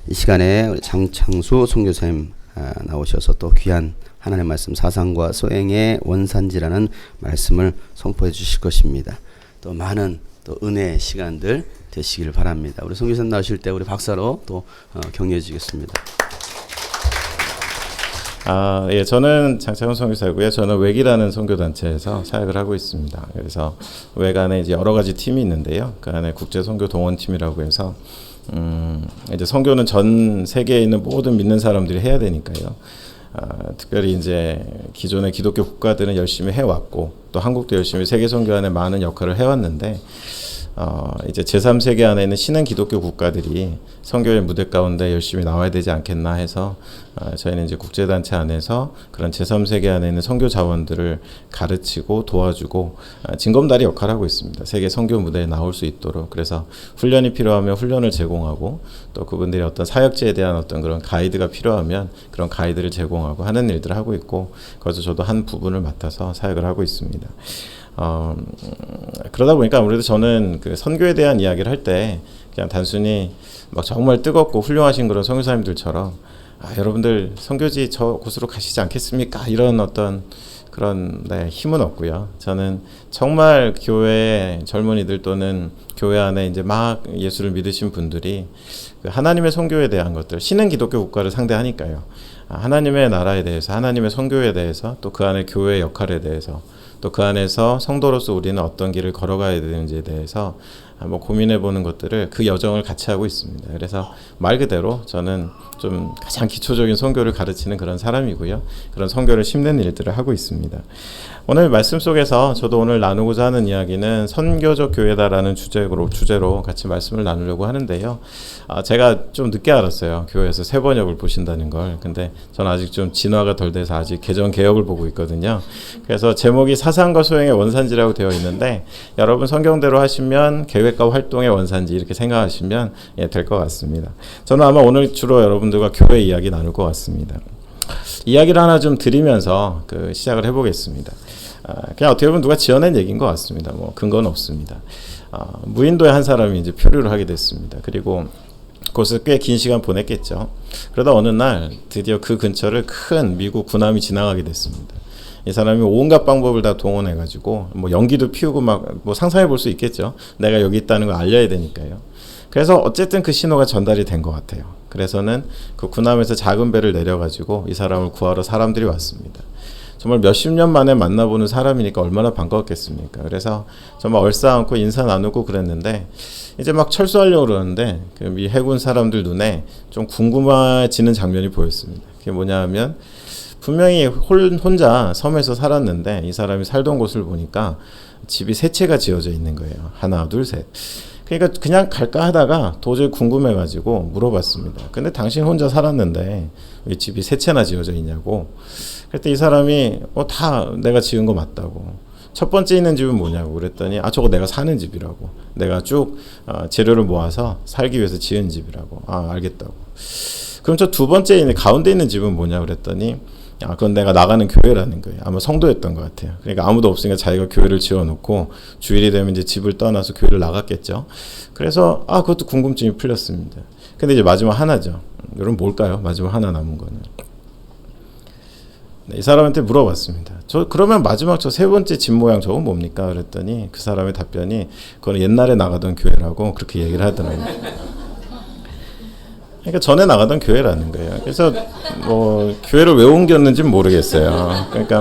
이 시간에 우리 장창수 선교사님 나오셔서 또 귀한 하나님의 말씀 사상과 소행의 원산지라는 말씀을 선포해 주실 것입니다. 또 많은 또 은혜의 시간들 되시길 바랍니다. 우리 선교사님 나오실 때 우리 박사로 또 격려해 주겠습니다. 예, 저는 장창훈 선교사고요. 저는 웩이라는 선교단체에서 사역을 하고 있습니다. 그래서 웩 안에 이제 여러 가지 팀이 있는데요. 그 안에 국제 선교 동원팀이라고 해서 이제 선교는 전 세계에 있는 모든 믿는 사람들이 해야 되니까요. 특별히 이제 기존의 기독교 국가들은 열심히 해왔고 또 한국도 열심히 세계 선교 안에 많은 역할을 해왔는데 이제 제3세계 안에 있는 신흥 기독교 국가들이 선교의 무대 가운데 열심히 나와야 되지 않겠나 해서 저희는 이제 국제단체 안에서 그런 제3세계 안에 있는 선교 자원들을 가르치고 도와주고 징검다리 역할을 하고 있습니다. 세계 선교 무대에 나올 수 있도록. 그래서 훈련이 필요하면 훈련을 제공하고 또 그분들이 어떤 사역지에 대한 어떤 그런 가이드가 필요하면 그런 가이드를 제공하고 하는 일들을 하고 있고 거기서 저도 한 부분을 맡아서 사역을 하고 있습니다. 그러다 보니까 아무래도 저는 그 선교에 대한 이야기를 할 때 그냥 단순히 막 정말 뜨겁고 훌륭하신 그런 선교사님들처럼 여러분들 선교지 저 곳으로 가시지 않겠습니까? 이런 어떤 그런 힘은 없고요. 저는 정말 교회 젊은이들 또는 교회 안에 이제 막 예수를 믿으신 분들이 그 하나님의 선교에 대한 것들, 신흥 기독교 국가를 상대하니까요. 하나님의 나라에 대해서, 하나님의 선교에 대해서, 또 그 안에 교회의 역할에 대해서, 또 그 안에서 성도로서 우리는 어떤 길을 걸어가야 되는지에 대해서 한번 고민해보는 것들을 그 여정을 같이 하고 있습니다. 그래서 말 그대로 저는 좀 가장 기초적인 선교를 가르치는 그런 사람이고요. 그런 선교를 심는 일들을 하고 있습니다. 오늘 말씀 속에서 저도 오늘 나누고자 하는 이야기는 선교적 교회다라는 주제로 같이 말씀을 나누려고 하는데요. 제가 좀 늦게 알았어요. 교회에서 세 번역을 보신다는 걸. 근데 저는 아직 좀 진화가 덜 돼서 아직 개정 개혁을 보고 있거든요. 그래서 제목이 사상과 소행의 원산지라고 되어 있는데 여러분 성경대로 하시면 계획과 활동의 원산지 이렇게 생각하시면 될 것 같습니다. 저는 아마 오늘 주로 여러분들과 교회 이야기 나눌 것 같습니다. 이야기를 하나 좀 드리면서 시작을 해보겠습니다. 그냥 어떻게 보면 누가 지어낸 얘기인 것 같습니다. 뭐 근거는 없습니다. 무인도에 한 사람이 이제 표류를 하게 됐습니다. 그리고 그곳에서 꽤 긴 시간 보냈겠죠. 그러다 어느 날 드디어 그 근처를 큰 미국 군함이 지나가게 됐습니다. 이 사람이 온갖 방법을 다 동원해가지고 뭐 연기도 피우고 막 뭐 상상해 볼 수 있겠죠. 내가 여기 있다는 걸 알려야 되니까요. 그래서 어쨌든 그 신호가 전달이 된 것 같아요. 그래서는 그 군함에서 작은 배를 내려가지고 이 사람을 구하러 사람들이 왔습니다. 정말 몇십 년 만에 만나보는 사람이니까 얼마나 반가웠겠습니까. 그래서 정말 얼싸안고 인사 나누고 그랬는데 이제 막 철수하려고 그러는데 이 해군 사람들 눈에 좀 궁금해지는 장면이 보였습니다. 그게 뭐냐 하면 분명히 혼자 섬에서 살았는데 이 사람이 살던 곳을 보니까 집이 세 채가 지어져 있는 거예요. 하나, 둘, 셋. 그러니까 그냥 갈까 하다가 도저히 궁금해가지고 물어봤습니다. 근데 당신 혼자 살았는데 왜 집이 세 채나 지어져 있냐고. 그랬더니 이 사람이 다 내가 지은 거 맞다고. 첫 번째 있는 집은 뭐냐고 그랬더니 저거 내가 사는 집이라고. 내가 쭉 재료를 모아서 살기 위해서 지은 집이라고. 알겠다고. 그럼 저 두 번째 있는 가운데 있는 집은 뭐냐 그랬더니 그건 내가 나가는 교회라는 거예요. 아마 성도였던 것 같아요. 그러니까 아무도 없으니까 자기가 교회를 지어놓고 주일이 되면 이제 집을 떠나서 교회를 나갔겠죠. 그래서 그것도 궁금증이 풀렸습니다. 근데 이제 마지막 하나죠. 여러분 뭘까요? 마지막 하나 남은 거는. 이 사람한테 물어봤습니다. 그러면 마지막 저 세 번째 집 모양 저건 뭡니까? 그랬더니 그 사람의 답변이 그건 옛날에 나가던 교회라고 그렇게 얘기를 하더라고요. 그러니까 전에 나가던 교회라는 거예요. 그래서 뭐 교회를 왜 옮겼는지는 모르겠어요. 그러니까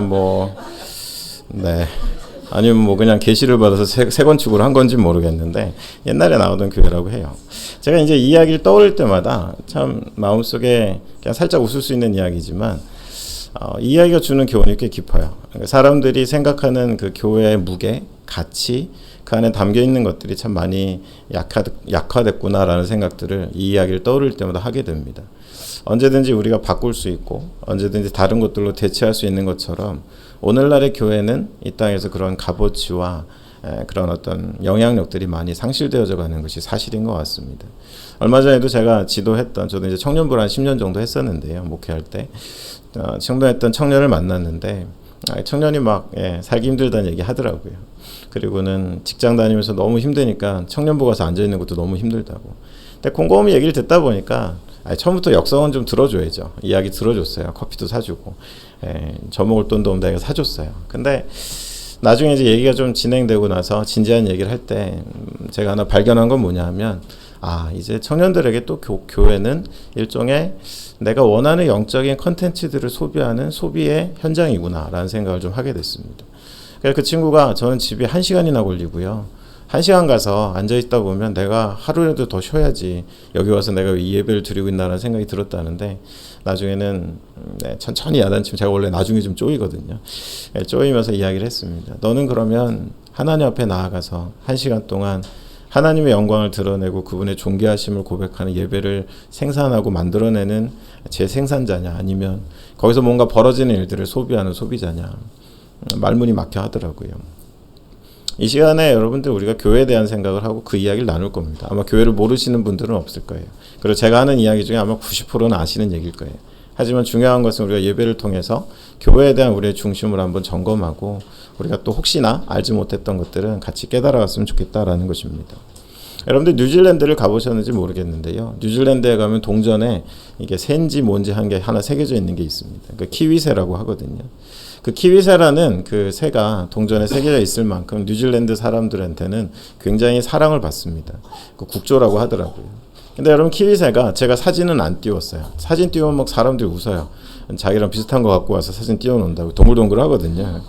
아니면 뭐 그냥 계시를 받아서 새 건축을 한 건지 모르겠는데 옛날에 나오던 교회라고 해요. 제가 이제 이 이야기를 떠올릴 때마다 참 마음속에 그냥 살짝 웃을 수 있는 이야기지만 이 이야기가 주는 교훈이 꽤 깊어요. 그러니까 사람들이 생각하는 그 교회의 무게, 가치, 그 안에 담겨 있는 것들이 참 많이 약화됐구나라는 생각들을 이 이야기를 떠올릴 때마다 하게 됩니다. 언제든지 우리가 바꿀 수 있고 언제든지 다른 것들로 대체할 수 있는 것처럼 오늘날의 교회는 이 땅에서 그런 값어치와 그런 어떤 영향력들이 많이 상실되어져 가는 것이 사실인 것 같습니다. 얼마 전에도 제가 저도 이제 청년부를 한 10년 정도 했었는데요. 목회할 때 청년했던 청년을 만났는데 청년이 막 살기 힘들다는 얘기 하더라고요. 그리고는 직장 다니면서 너무 힘드니까 청년부 가서 앉아있는 것도 너무 힘들다고. 근데 곰곰이 얘기를 듣다 보니까 처음부터 역성은 좀 들어줘야죠. 이야기 들어줬어요. 커피도 사주고 저 먹을 돈도 없는데 내가 사줬어요. 근데 나중에 이제 얘기가 좀 진행되고 나서 진지한 얘기를 할 때 제가 하나 발견한 건 뭐냐 하면 이제 청년들에게 또 교회는 일종의 내가 원하는 영적인 컨텐츠들을 소비하는 소비의 현장이구나라는 생각을 좀 하게 됐습니다. 그래서 그 친구가 저는 집이 1시간이나 걸리고요. 1시간 가서 앉아있다 보면 내가 하루라도 더 쉬어야지 여기 와서 내가 이 예배를 드리고 있나라는 생각이 들었다는데 나중에는 천천히 야단치면 제가 원래 나중에 좀 쪼이거든요. 쪼이면서 이야기를 했습니다. 너는 그러면 하나님 앞에 나아가서 1시간 동안 하나님의 영광을 드러내고 그분의 존귀하심을 고백하는 예배를 생산하고 만들어내는 재생산자냐 아니면 거기서 뭔가 벌어지는 일들을 소비하는 소비자냐 말문이 막혀 하더라고요. 이 시간에 여러분들 우리가 교회에 대한 생각을 하고 그 이야기를 나눌 겁니다. 아마 교회를 모르시는 분들은 없을 거예요. 그리고 제가 하는 이야기 중에 아마 90%는 아시는 얘기일 거예요. 하지만 중요한 것은 우리가 예배를 통해서 교회에 대한 우리의 중심을 한번 점검하고 우리가 또 혹시나 알지 못했던 것들은 같이 깨달아갔으면 좋겠다라는 것입니다. 여러분들 뉴질랜드를 가보셨는지 모르겠는데요. 뉴질랜드에 가면 동전에 이게 새인지 뭔지 한 게 하나 새겨져 있는 게 있습니다. 그 키위새라고 하거든요. 그 키위새라는 그 새가 동전에 새겨져 있을 만큼 뉴질랜드 사람들한테는 굉장히 사랑을 받습니다. 그 국조라고 하더라고요. 근데 여러분 키위새가 제가 사진은 안 띄웠어요. 사진 띄우면 막 사람들이 웃어요. 자기랑 비슷한 거 갖고 와서 사진 띄워놓는다고 동글동글 하거든요.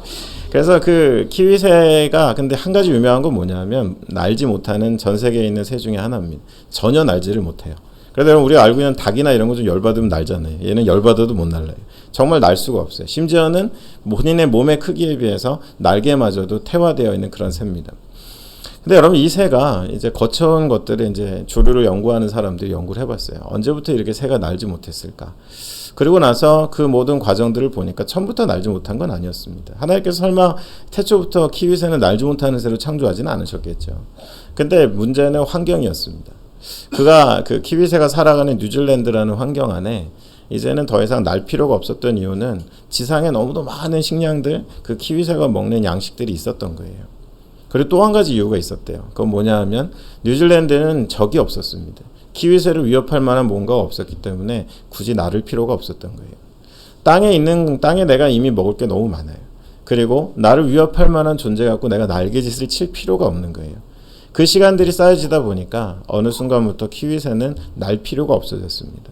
그래서 그 키위새가 근데 한 가지 유명한 건 뭐냐면 날지 못하는 전 세계에 있는 새 중에 하나입니다. 전혀 날지를 못해요. 그래서 여러분 우리가 알고 있는 닭이나 이런 거 좀 열받으면 날잖아요. 얘는 열받아도 못 날라요. 정말 날 수가 없어요. 심지어는 본인의 몸의 크기에 비해서 날개마저도 태화되어 있는 그런 새입니다. 근데 여러분 이 새가 이제 거쳐온 것들을 이제 주류를 연구하는 사람들이 연구를 해봤어요. 언제부터 이렇게 새가 날지 못했을까? 그리고 나서 그 모든 과정들을 보니까 처음부터 날지 못한 건 아니었습니다. 하나님께서 설마 태초부터 키위새는 날지 못하는 새로 창조하지는 않으셨겠죠. 근데 문제는 환경이었습니다. 그 키위새가 살아가는 뉴질랜드라는 환경 안에 이제는 더 이상 날 필요가 없었던 이유는 지상에 너무도 많은 식량들, 그 키위새가 먹는 양식들이 있었던 거예요. 그리고 또 한 가지 이유가 있었대요. 그건 뭐냐 하면 뉴질랜드는 적이 없었습니다. 키위새를 위협할 만한 뭔가가 없었기 때문에 굳이 나를 필요가 없었던 거예요. 땅에 내가 이미 먹을 게 너무 많아요. 그리고 나를 위협할 만한 존재 갖고 내가 날개짓을 칠 필요가 없는 거예요. 그 시간들이 쌓여지다 보니까 어느 순간부터 키위새는 날 필요가 없어졌습니다.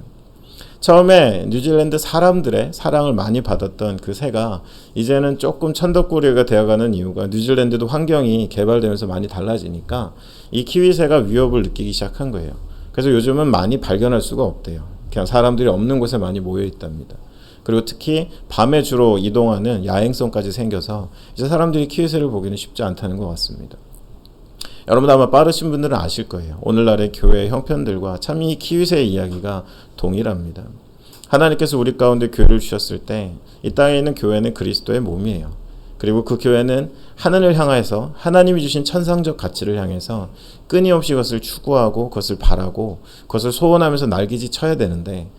처음에 뉴질랜드 사람들의 사랑을 많이 받았던 그 새가 이제는 조금 천덕꾸러기가 되어가는 이유가 뉴질랜드도 환경이 개발되면서 많이 달라지니까 이 키위새가 위협을 느끼기 시작한 거예요. 그래서 요즘은 많이 발견할 수가 없대요. 그냥 사람들이 없는 곳에 많이 모여 있답니다. 그리고 특히 밤에 주로 이동하는 야행성까지 생겨서 이제 사람들이 키위새를 보기는 쉽지 않다는 것 같습니다. 여러분 아마 빠르신 분들은 아실 거예요. 오늘날의 교회의 형편들과 참 이 키위새의 이야기가 동일합니다. 하나님께서 우리 가운데 교회를 주셨을 때 이 땅에 있는 교회는 그리스도의 몸이에요. 그리고 그 교회는 하늘을 향해서 하나님이 주신 천상적 가치를 향해서 끊임없이 그것을 추구하고 그것을 바라고 그것을 소원하면서 날개짓 쳐야 되는데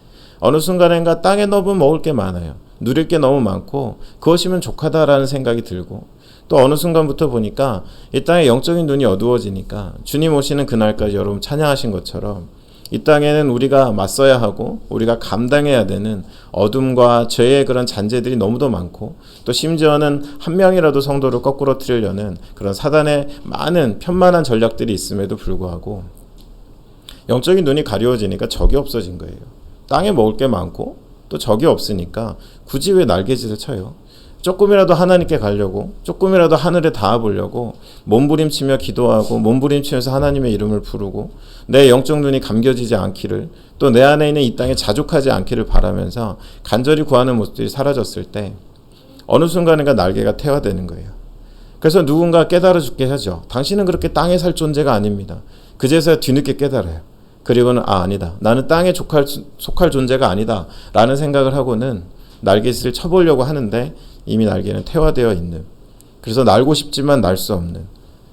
어느 순간인가 땅에 너무 먹을 게 많아요. 누릴 게 너무 많고 그것이면 족하다라는 생각이 들고 또 어느 순간부터 보니까 이 땅에 영적인 눈이 어두워지니까 주님 오시는 그날까지 여러분 찬양하신 것처럼 이 땅에는 우리가 맞서야 하고 우리가 감당해야 되는 어둠과 죄의 그런 잔재들이 너무도 많고 또 심지어는 한 명이라도 성도를 거꾸로 틀려는 그런 사단의 많은 편만한 전략들이 있음에도 불구하고 영적인 눈이 가려워지니까 적이 없어진 거예요. 땅에 먹을 게 많고 또 적이 없으니까 굳이 왜 날개짓을 쳐요? 조금이라도 하나님께 가려고 조금이라도 하늘에 닿아보려고 몸부림치며 기도하고 몸부림치면서 하나님의 이름을 부르고 내 영적 눈이 감겨지지 않기를 또 내 안에 있는 이 땅에 자족하지 않기를 바라면서 간절히 구하는 모습들이 사라졌을 때 어느 순간인가 날개가 태화되는 거예요. 그래서 누군가 깨달아 죽게 하죠. 당신은 그렇게 땅에 살 존재가 아닙니다. 그제서야 뒤늦게 깨달아요. 그리고는 아니다. 나는 땅에 속할 존재가 아니다. 라는 생각을 하고는 날개짓을 쳐보려고 하는데 이미 날개는 태화되어 있는 그래서 날고 싶지만 날 수 없는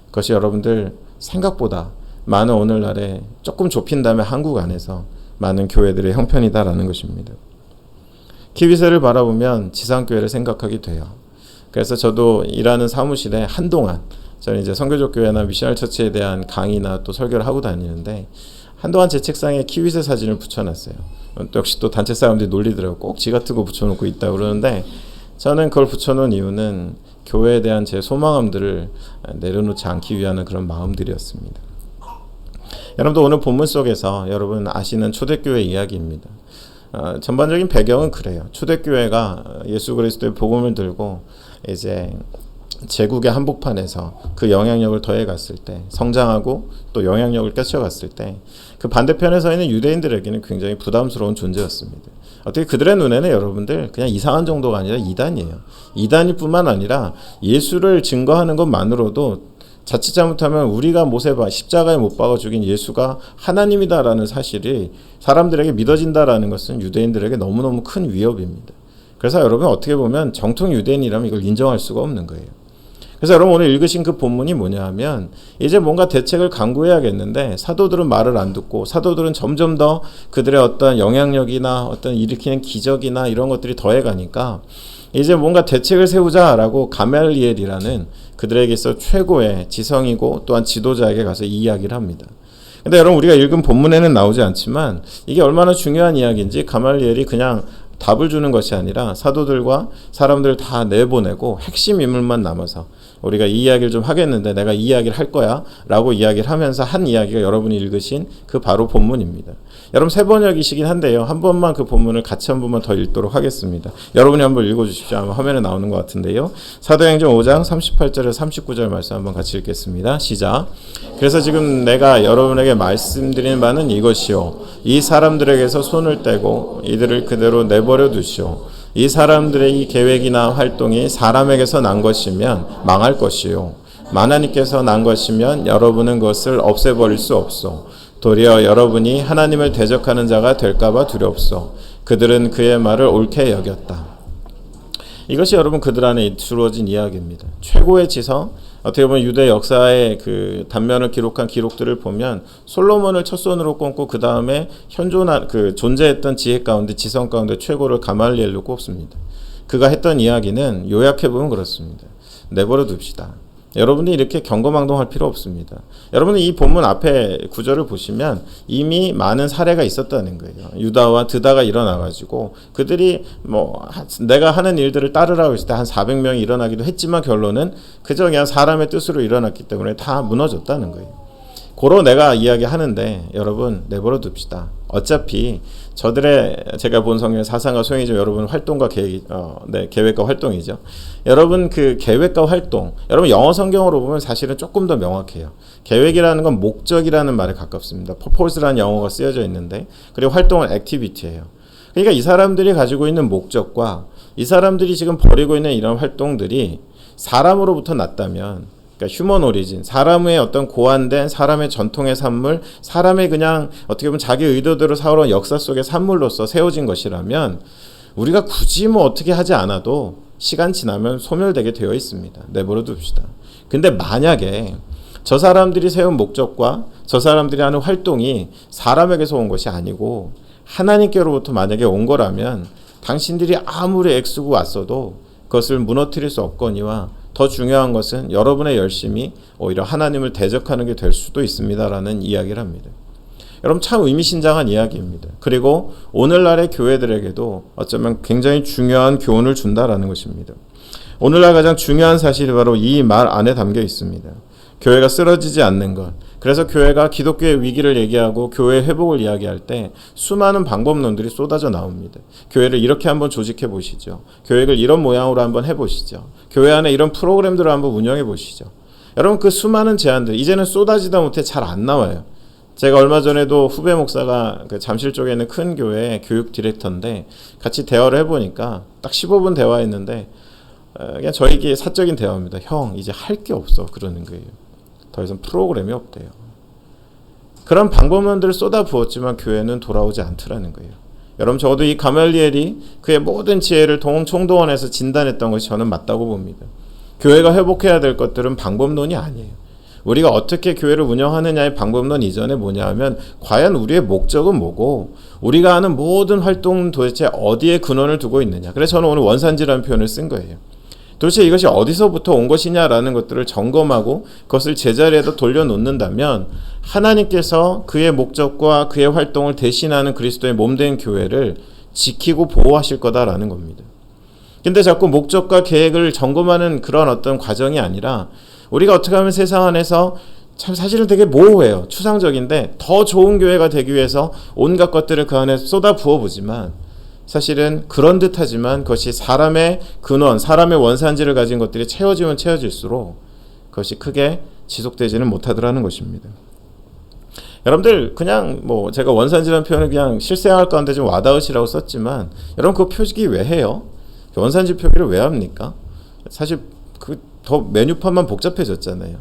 그것이 여러분들 생각보다 많은 오늘날에 조금 좁힌다면 한국 안에서 많은 교회들의 형편이다라는 것입니다. 키위새를 바라보면 지상교회를 생각하게 돼요. 그래서 저도 일하는 사무실에 한동안 저는 이제 선교적 교회나 미셔널 처치에 대한 강의나 또 설교를 하고 다니는데 한동안 제 책상에 키윗의 사진을 붙여놨어요. 또 역시 또 단체 사람들이 놀리더라고요. 꼭 지 같은 거 붙여놓고 있다 그러는데, 저는 그걸 붙여놓은 이유는 교회에 대한 제 소망함들을 내려놓지 않기 위한 그런 마음들이었습니다. 여러분도 오늘 본문 속에서 여러분 아시는 초대교회 이야기입니다. 전반적인 배경은 그래요. 초대교회가 예수 그리스도의 복음을 들고 이제 제국의 한복판에서 그 영향력을 더해갔을 때, 성장하고 또 영향력을 끼쳐갔을 때, 그 반대편에 서 있는 유대인들에게는 굉장히 부담스러운 존재였습니다. 어떻게 그들의 눈에는 여러분들 그냥 이상한 정도가 아니라 이단이에요. 이단일 뿐만 아니라 예수를 증거하는 것만으로도 자칫 잘못하면 우리가 모세바 십자가에 못 박아 죽인 예수가 하나님이다라는 사실이 사람들에게 믿어진다라는 것은 유대인들에게 너무너무 큰 위협입니다. 그래서 여러분 어떻게 보면 정통 유대인이라면 이걸 인정할 수가 없는 거예요. 그래서 여러분 오늘 읽으신 그 본문이 뭐냐 하면, 이제 뭔가 대책을 강구해야겠는데 사도들은 말을 안 듣고, 사도들은 점점 더 그들의 어떤 영향력이나 어떤 일으키는 기적이나 이런 것들이 더해가니까 이제 뭔가 대책을 세우자라고 가말리엘이라는 그들에게 있어 최고의 지성이고 또한 지도자에게 가서 이 이야기를 합니다. 근데 여러분 우리가 읽은 본문에는 나오지 않지만 이게 얼마나 중요한 이야기인지 가말리엘이 그냥 답을 주는 것이 아니라 사도들과 사람들을 다 내보내고 핵심 인물만 남아서 우리가 이 이야기를 좀 하겠는데 내가 이 이야기를 할 거야 라고 이야기를 하면서 한 이야기가 여러분이 읽으신 그 바로 본문입니다. 여러분 세 번역이시긴 한데요, 한 번만 그 본문을 같이 한 번만 더 읽도록 하겠습니다. 여러분이 한번 읽어주십시오. 아마 화면에 나오는 것 같은데요. 사도행전 5장 38절에서 39절 말씀 한번 같이 읽겠습니다. 시작. 그래서 지금 내가 여러분에게 말씀드리는 바는 이것이요, 이 사람들에게서 손을 떼고 이들을 그대로 내버려 두시오. 이 사람들의 이 계획이나 활동이 사람에게서 난 것이면 망할 것이요, 하나님께서 난 것이면 여러분은 그것을 없애버릴 수 없소. 도리어 여러분이 하나님을 대적하는 자가 될까봐 두렵소. 그들은 그의 말을 옳게 여겼다. 이것이 여러분 그들 안에 주어진 이야기입니다. 최고의 지성, 어떻게 보면 유대 역사의 그 단면을 기록한 기록들을 보면 솔로몬을 첫 손으로 꼽고 그 다음에 현존한 그 존재했던 지혜 가운데, 지성 가운데 최고를 가말리엘로 꼽습니다. 그가 했던 이야기는 요약해 보면 그렇습니다. 내버려 둡시다. 여러분이 이렇게 경거망동할 필요 없습니다. 여러분은 이 본문 앞에 구절을 보시면 이미 많은 사례가 있었다는 거예요. 유다와 드다가 일어나가지고 그들이 뭐 내가 하는 일들을 따르라고 했을 때 한 400명이 일어나기도 했지만 결론은 그저 그냥 사람의 뜻으로 일어났기 때문에 다 무너졌다는 거예요. 고로 내가 이야기하는데 여러분 내버려 둡시다. 어차피 저들의, 제가 본 성경의 사상과 소행이죠. 여러분 활동과 계획과 활동이죠. 여러분 그 계획과 활동, 여러분 영어 성경으로 보면 사실은 조금 더 명확해요. 계획이라는 건 목적이라는 말에 가깝습니다. purpose라는 영어가 쓰여져 있는데, 그리고 활동은 activity예요. 그러니까 이 사람들이 가지고 있는 목적과 이 사람들이 지금 벌이고 있는 이런 활동들이 사람으로부터 났다면, 그러니까 휴먼 오리진, 사람의 어떤 고안된 사람의 전통의 산물, 사람의 그냥 어떻게 보면 자기 의도대로 살아온 역사 속의 산물로서 세워진 것이라면 우리가 굳이 뭐 어떻게 하지 않아도 시간 지나면 소멸되게 되어 있습니다. 내버려 둡시다. 근데 만약에 저 사람들이 세운 목적과 저 사람들이 하는 활동이 사람에게서 온 것이 아니고 하나님께로부터 만약에 온 거라면 당신들이 아무리 애쓰고 왔어도 그것을 무너뜨릴 수 없거니와 더 중요한 것은 여러분의 열심이 오히려 하나님을 대적하는 게 될 수도 있습니다라는 이야기를 합니다. 여러분 참 의미심장한 이야기입니다. 그리고 오늘날의 교회들에게도 어쩌면 굉장히 중요한 교훈을 준다라는 것입니다. 오늘날 가장 중요한 사실이 바로 이 말 안에 담겨 있습니다. 교회가 쓰러지지 않는 것. 그래서 교회가 기독교의 위기를 얘기하고 교회의 회복을 이야기할 때 수많은 방법론들이 쏟아져 나옵니다. 교회를 이렇게 한번 조직해 보시죠. 교회를 이런 모양으로 한번 해보시죠. 교회 안에 이런 프로그램들을 한번 운영해 보시죠. 여러분 그 수많은 제안들 이제는 쏟아지다 못해 잘 안 나와요. 제가 얼마 전에도 후배 목사가 그 잠실 쪽에 있는 큰 교회 교육 디렉터인데 같이 대화를 해보니까 딱 15분 대화했는데 그냥 저에게 사적인 대화입니다. 형 이제 할 게 없어 그러는 거예요. 더 이상 프로그램이 없대요. 그런 방법론들을 쏟아부었지만 교회는 돌아오지 않더라는 거예요. 여러분 적어도 이 가말리엘이 그의 모든 지혜를 총동원해서 진단했던 것이 저는 맞다고 봅니다. 교회가 회복해야 될 것들은 방법론이 아니에요. 우리가 어떻게 교회를 운영하느냐의 방법론 이전에 뭐냐 하면 과연 우리의 목적은 뭐고 우리가 하는 모든 활동은 도대체 어디에 근원을 두고 있느냐. 그래서 저는 오늘 원산지라는 표현을 쓴 거예요. 도대체 이것이 어디서부터 온 것이냐라는 것들을 점검하고 그것을 제자리에다 돌려놓는다면 하나님께서 그의 목적과 그의 활동을 대신하는 그리스도의 몸된 교회를 지키고 보호하실 거다라는 겁니다. 근데 자꾸 목적과 계획을 점검하는 그런 어떤 과정이 아니라 우리가 어떻게 하면 세상 안에서 참 사실은 되게 모호해요. 추상적인데 더 좋은 교회가 되기 위해서 온갖 것들을 그 안에 쏟아 부어보지만 사실은 그런 듯하지만 그것이 사람의 근원, 사람의 원산지를 가진 것들이 채워지면 채워질수록 그것이 크게 지속되지는 못하더라는 것입니다. 여러분들 그냥 제가 원산지라는 표현을 그냥 실생활 가운데 좀 와닿으시라고 썼지만 여러분 그 표기 왜 해요? 원산지 표기를 왜 합니까? 사실 그 더 메뉴판만 복잡해졌잖아요.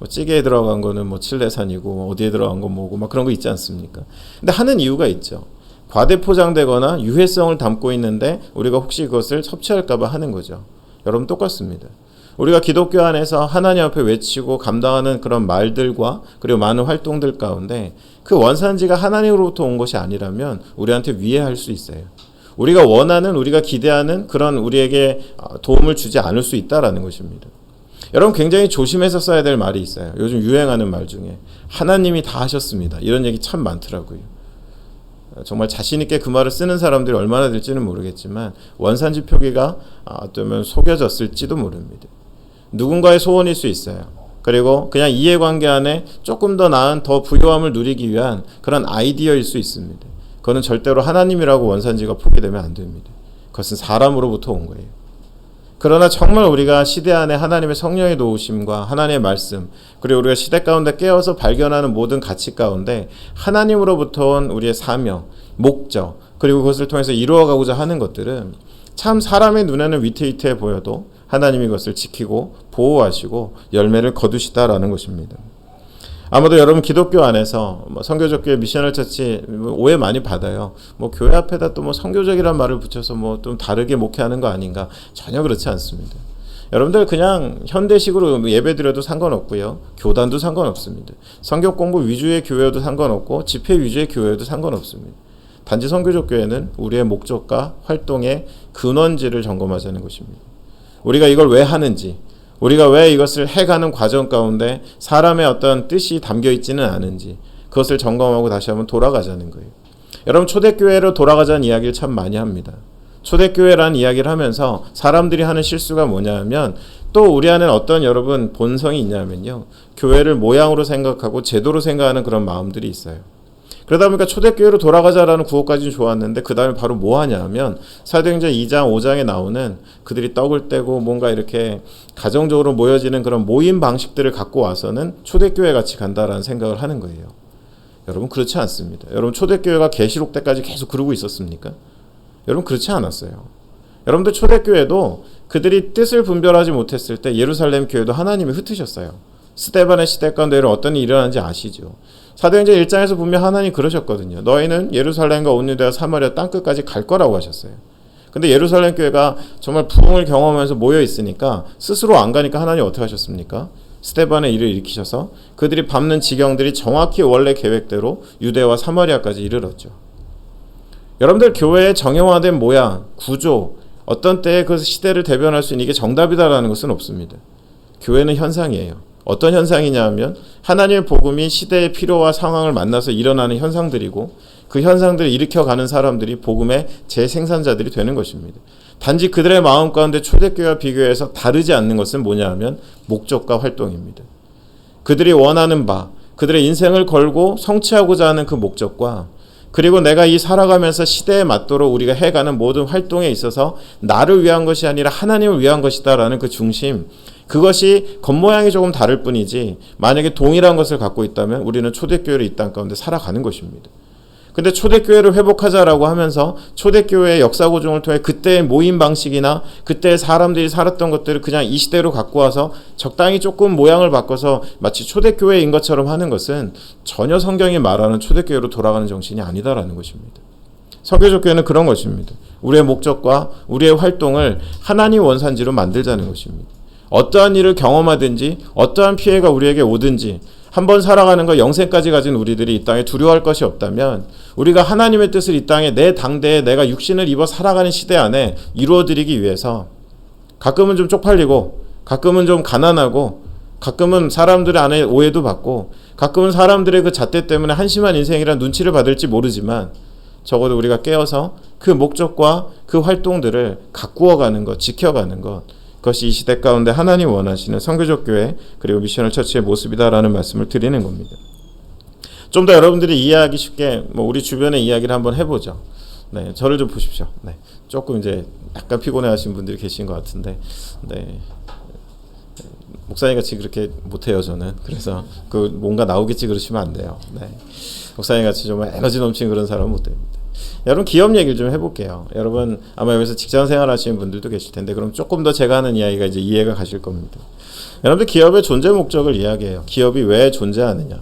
찌개에 들어간 거는 칠레산이고 어디에 들어간 건 뭐고 막 그런 거 있지 않습니까? 근데 하는 이유가 있죠. 과대 포장되거나 유해성을 담고 있는데 우리가 혹시 그것을 섭취할까 봐 하는 거죠. 여러분 똑같습니다. 우리가 기독교 안에서 하나님 앞에 외치고 감당하는 그런 말들과 그리고 많은 활동들 가운데 그 원산지가 하나님으로부터 온 것이 아니라면 우리한테 위해할 수 있어요. 우리가 원하는, 우리가 기대하는 그런 우리에게 도움을 주지 않을 수 있다라는 것입니다. 여러분 굉장히 조심해서 써야 될 말이 있어요. 요즘 유행하는 말 중에 하나님이 다 하셨습니다. 이런 얘기 참 많더라고요. 정말 자신 있게 그 말을 쓰는 사람들이 얼마나 될지는 모르겠지만 원산지 표기가 어쩌면 속여졌을지도 모릅니다. 누군가의 소원일 수 있어요. 그리고 그냥 이해관계 안에 조금 더 나은 더 부유함을 누리기 위한 그런 아이디어일 수 있습니다. 그거는 절대로 하나님이라고 원산지가 표기되면 안 됩니다. 그것은 사람으로부터 온 거예요. 그러나 정말 우리가 시대 안에 하나님의 성령의 도우심과 하나님의 말씀, 그리고 우리가 시대 가운데 깨어서 발견하는 모든 가치 가운데 하나님으로부터 온 우리의 사명, 목적, 그리고 그것을 통해서 이루어가고자 하는 것들은 참 사람의 눈에는 위태위태해 보여도 하나님이 그것을 지키고 보호하시고 열매를 거두시다라는 것입니다. 아마도 여러분 기독교 안에서 선교적 교회 미셔널 처치 오해 많이 받아요. 교회 앞에다 또 선교적이란 말을 붙여서 좀 다르게 목회하는 거 아닌가? 전혀 그렇지 않습니다. 여러분들 그냥 현대식으로 예배드려도 상관없고요. 교단도 상관없습니다. 성경 공부 위주의 교회도 상관없고 집회 위주의 교회도 상관없습니다. 단지 선교적 교회는 우리의 목적과 활동의 근원지를 점검하자는 것입니다. 우리가 이걸 왜 하는지, 우리가 왜 이것을 해가는 과정 가운데 사람의 어떤 뜻이 담겨 있지는 않은지 그것을 점검하고 다시 한번 돌아가자는 거예요. 여러분 초대교회로 돌아가자는 이야기를 참 많이 합니다. 초대교회라는 이야기를 하면서 사람들이 하는 실수가 뭐냐면 또 우리 안에는 어떤 여러분 본성이 있냐면요. 교회를 모양으로 생각하고 제도로 생각하는 그런 마음들이 있어요. 그러다 보니까 초대교회로 돌아가자라는 구호까지는 좋았는데 그 다음에 바로 뭐 하냐 하면 사도행전 2장 5장에 나오는 그들이 떡을 떼고 뭔가 이렇게 가정적으로 모여지는 그런 모임 방식들을 갖고 와서는 초대교회 같이 간다라는 생각을 하는 거예요. 여러분 그렇지 않습니다. 여러분 초대교회가 계시록 때까지 계속 그러고 있었습니까? 여러분 그렇지 않았어요. 여러분들 초대교회도 그들이 뜻을 분별하지 못했을 때 예루살렘 교회도 하나님이 흩으셨어요. 스데반의 시대 가운데 어떤 일이 일어나는지 아시죠? 사도행전 1장에서 분명 하나님이 그러셨거든요. 너희는 예루살렘과 온 유대와 사마리아 땅끝까지 갈 거라고 하셨어요. 근데 예루살렘 교회가 정말 부흥을 경험하면서 모여 있으니까 스스로 안 가니까 하나님 어떻게 하셨습니까? 스데반의 일을 일으키셔서 그들이 밟는 지경들이 정확히 원래 계획대로 유대와 사마리아까지 이르렀죠. 여러분들 교회의 정형화된 모양, 구조, 어떤 때에 그 시대를 대변할 수 있는 이게 정답이다라는 것은 없습니다. 교회는 현상이에요. 어떤 현상이냐 하면 하나님의 복음이 시대의 필요와 상황을 만나서 일어나는 현상들이고 그 현상들을 일으켜가는 사람들이 복음의 재생산자들이 되는 것입니다. 단지 그들의 마음 가운데 초대교회와 비교해서 다르지 않는 것은 뭐냐 하면 목적과 활동입니다. 그들이 원하는 바, 그들의 인생을 걸고 성취하고자 하는 그 목적과 그리고 내가 이 살아가면서 시대에 맞도록 우리가 해가는 모든 활동에 있어서 나를 위한 것이 아니라 하나님을 위한 것이다라는 그 중심, 그것이 겉모양이 조금 다를 뿐이지 만약에 동일한 것을 갖고 있다면 우리는 초대교회를 이 땅 가운데 살아가는 것입니다. 근데 초대교회를 회복하자라고 하면서 초대교회의 역사 고증을 통해 그때의 모임 방식이나 그때 사람들이 살았던 것들을 그냥 이 시대로 갖고 와서 적당히 조금 모양을 바꿔서 마치 초대교회인 것처럼 하는 것은 전혀 성경이 말하는 초대교회로 돌아가는 정신이 아니다라는 것입니다. 선교적 교회는 그런 것입니다. 우리의 목적과 우리의 활동을 하나님 원산지로 만들자는 것입니다. 어떠한 일을 경험하든지 어떠한 피해가 우리에게 오든지 한번 살아가는 거 영생까지 가진 우리들이 이 땅에 두려워할 것이 없다면 우리가 하나님의 뜻을 이 땅에 내 당대에 내가 육신을 입어 살아가는 시대 안에 이루어드리기 위해서 가끔은 좀 쪽팔리고 가끔은 좀 가난하고 가끔은 사람들의 안에 오해도 받고 가끔은 사람들의 그 잣대 때문에 한심한 인생이란 눈치를 받을지 모르지만 적어도 우리가 깨어서 그 목적과 그 활동들을 가꾸어가는 것, 지켜가는 것, 그것이 이 시대 가운데 하나님 원하시는 선교적 교회 그리고 미셔널 처치의 모습이다라는 말씀을 드리는 겁니다. 좀 더 여러분들이 이해하기 쉽게 우리 주변의 이야기를 한번 해보죠. 네, 저를 좀 보십시오. 네, 조금 이제 약간 피곤해하신 분들이 계신 것 같은데, 네, 목사님 같이 그렇게 못해요 저는. 그래서 그 뭔가 나오겠지 그러시면 안 돼요. 네, 목사님 같이 좀 에너지 넘치는 그런 사람은 못 됩니다. 여러분 기업 얘기를 좀 해볼게요. 여러분 아마 여기서 직장 생활하시는 분들도 계실 텐데 그럼 조금 더 제가 하는 이야기가 이제 이해가 가실 겁니다. 여러분들 기업의 존재 목적을 이야기해요. 기업이 왜 존재하느냐?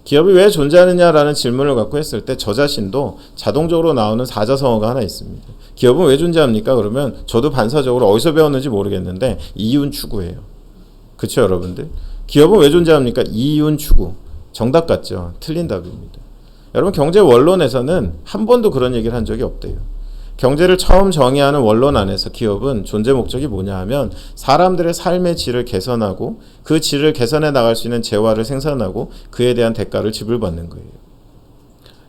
기업이 왜 존재하느냐라는 질문을 갖고 했을 때 저 자신도 자동적으로 나오는 사자성어가 하나 있습니다. 기업은 왜 존재합니까? 그러면 저도 반사적으로 어디서 배웠는지 모르겠는데 이윤 추구예요. 그렇죠 여러분들? 기업은 왜 존재합니까? 이윤 추구. 정답 같죠? 틀린 답입니다. 여러분 경제 원론에서는 한 번도 그런 얘기를 한 적이 없대요. 경제를 처음 정의하는 원론 안에서 기업은 존재 목적이 뭐냐 하면 사람들의 삶의 질을 개선하고 그 질을 개선해 나갈 수 있는 재화를 생산하고 그에 대한 대가를 지불받는 거예요.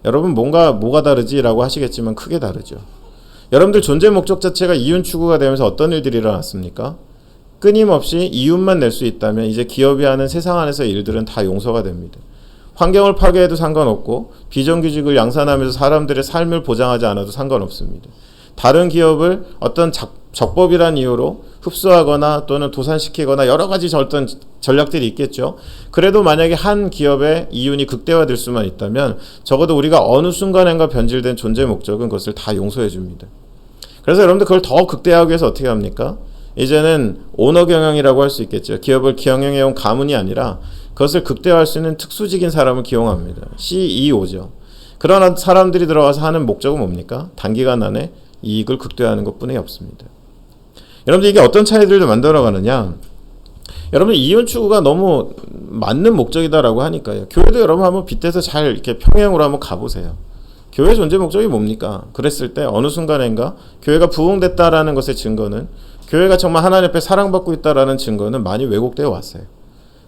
여러분 뭐가 다르지라고 하시겠지만 크게 다르죠. 여러분들 존재 목적 자체가 이윤 추구가 되면서 어떤 일들이 일어났습니까? 끊임없이 이윤만 낼 수 있다면 이제 기업이 하는 세상 안에서의 일들은 다 용서가 됩니다. 환경을 파괴해도 상관없고 비정규직을 양산하면서 사람들의 삶을 보장하지 않아도 상관없습니다. 다른 기업을 어떤 적법이란 이유로 흡수하거나 또는 도산시키거나 여러 가지 어떤 전략들이 있겠죠. 그래도 만약에 한 기업의 이윤이 극대화될 수만 있다면 적어도 우리가 어느 순간인가 변질된 존재 목적은 그것을 다 용서해 줍니다. 그래서 여러분들 그걸 더 극대화하기 위해서 어떻게 합니까? 이제는 오너 경영이라고 할 수 있겠죠. 기업을 경영해온 가문이 아니라 그것을 극대화할 수 있는 특수직인 사람을 기용합니다. CEO죠. 그러나 사람들이 들어가서 하는 목적은 뭡니까? 단기간 안에 이익을 극대화하는 것뿐이 없습니다. 여러분들 이게 어떤 차이들을 만들어가느냐? 여러분 이윤 추구가 너무 맞는 목적이다라고 하니까요. 교회도 여러분 한번 빗대서 잘 이렇게 평행으로 한번 가보세요. 교회 존재 목적이 뭡니까? 그랬을 때 어느 순간인가 교회가 부흥됐다라는 것의 증거는 교회가 정말 하나님 앞에 사랑받고 있다라는 증거는 많이 왜곡되어 왔어요.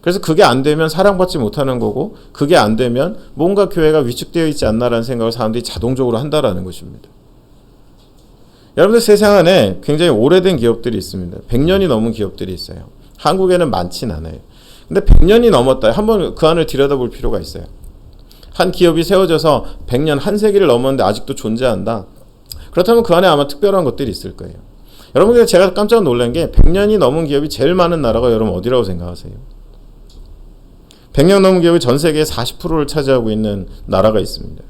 그래서 그게 안 되면 사랑받지 못하는 거고 그게 안 되면 뭔가 교회가 위축되어 있지 않나라는 생각을 사람들이 자동적으로 한다라는 것입니다. 여러분들 세상 안에 굉장히 오래된 기업들이 있습니다. 100년이 넘은 기업들이 있어요. 한국에는 많진 않아요. 근데 100년이 넘었다. 한번 그 안을 들여다볼 필요가 있어요. 한 기업이 세워져서 100년, 한 세기를 넘었는데 아직도 존재한다. 그렇다면 그 안에 아마 특별한 것들이 있을 거예요. 여러분 제가 깜짝 놀란 게 100년이 넘은 기업이 제일 많은 나라가 여러분 어디라고 생각하세요? 100년 넘은 기업이 전 세계의 40%를 차지하고 있는 나라가 있습니다.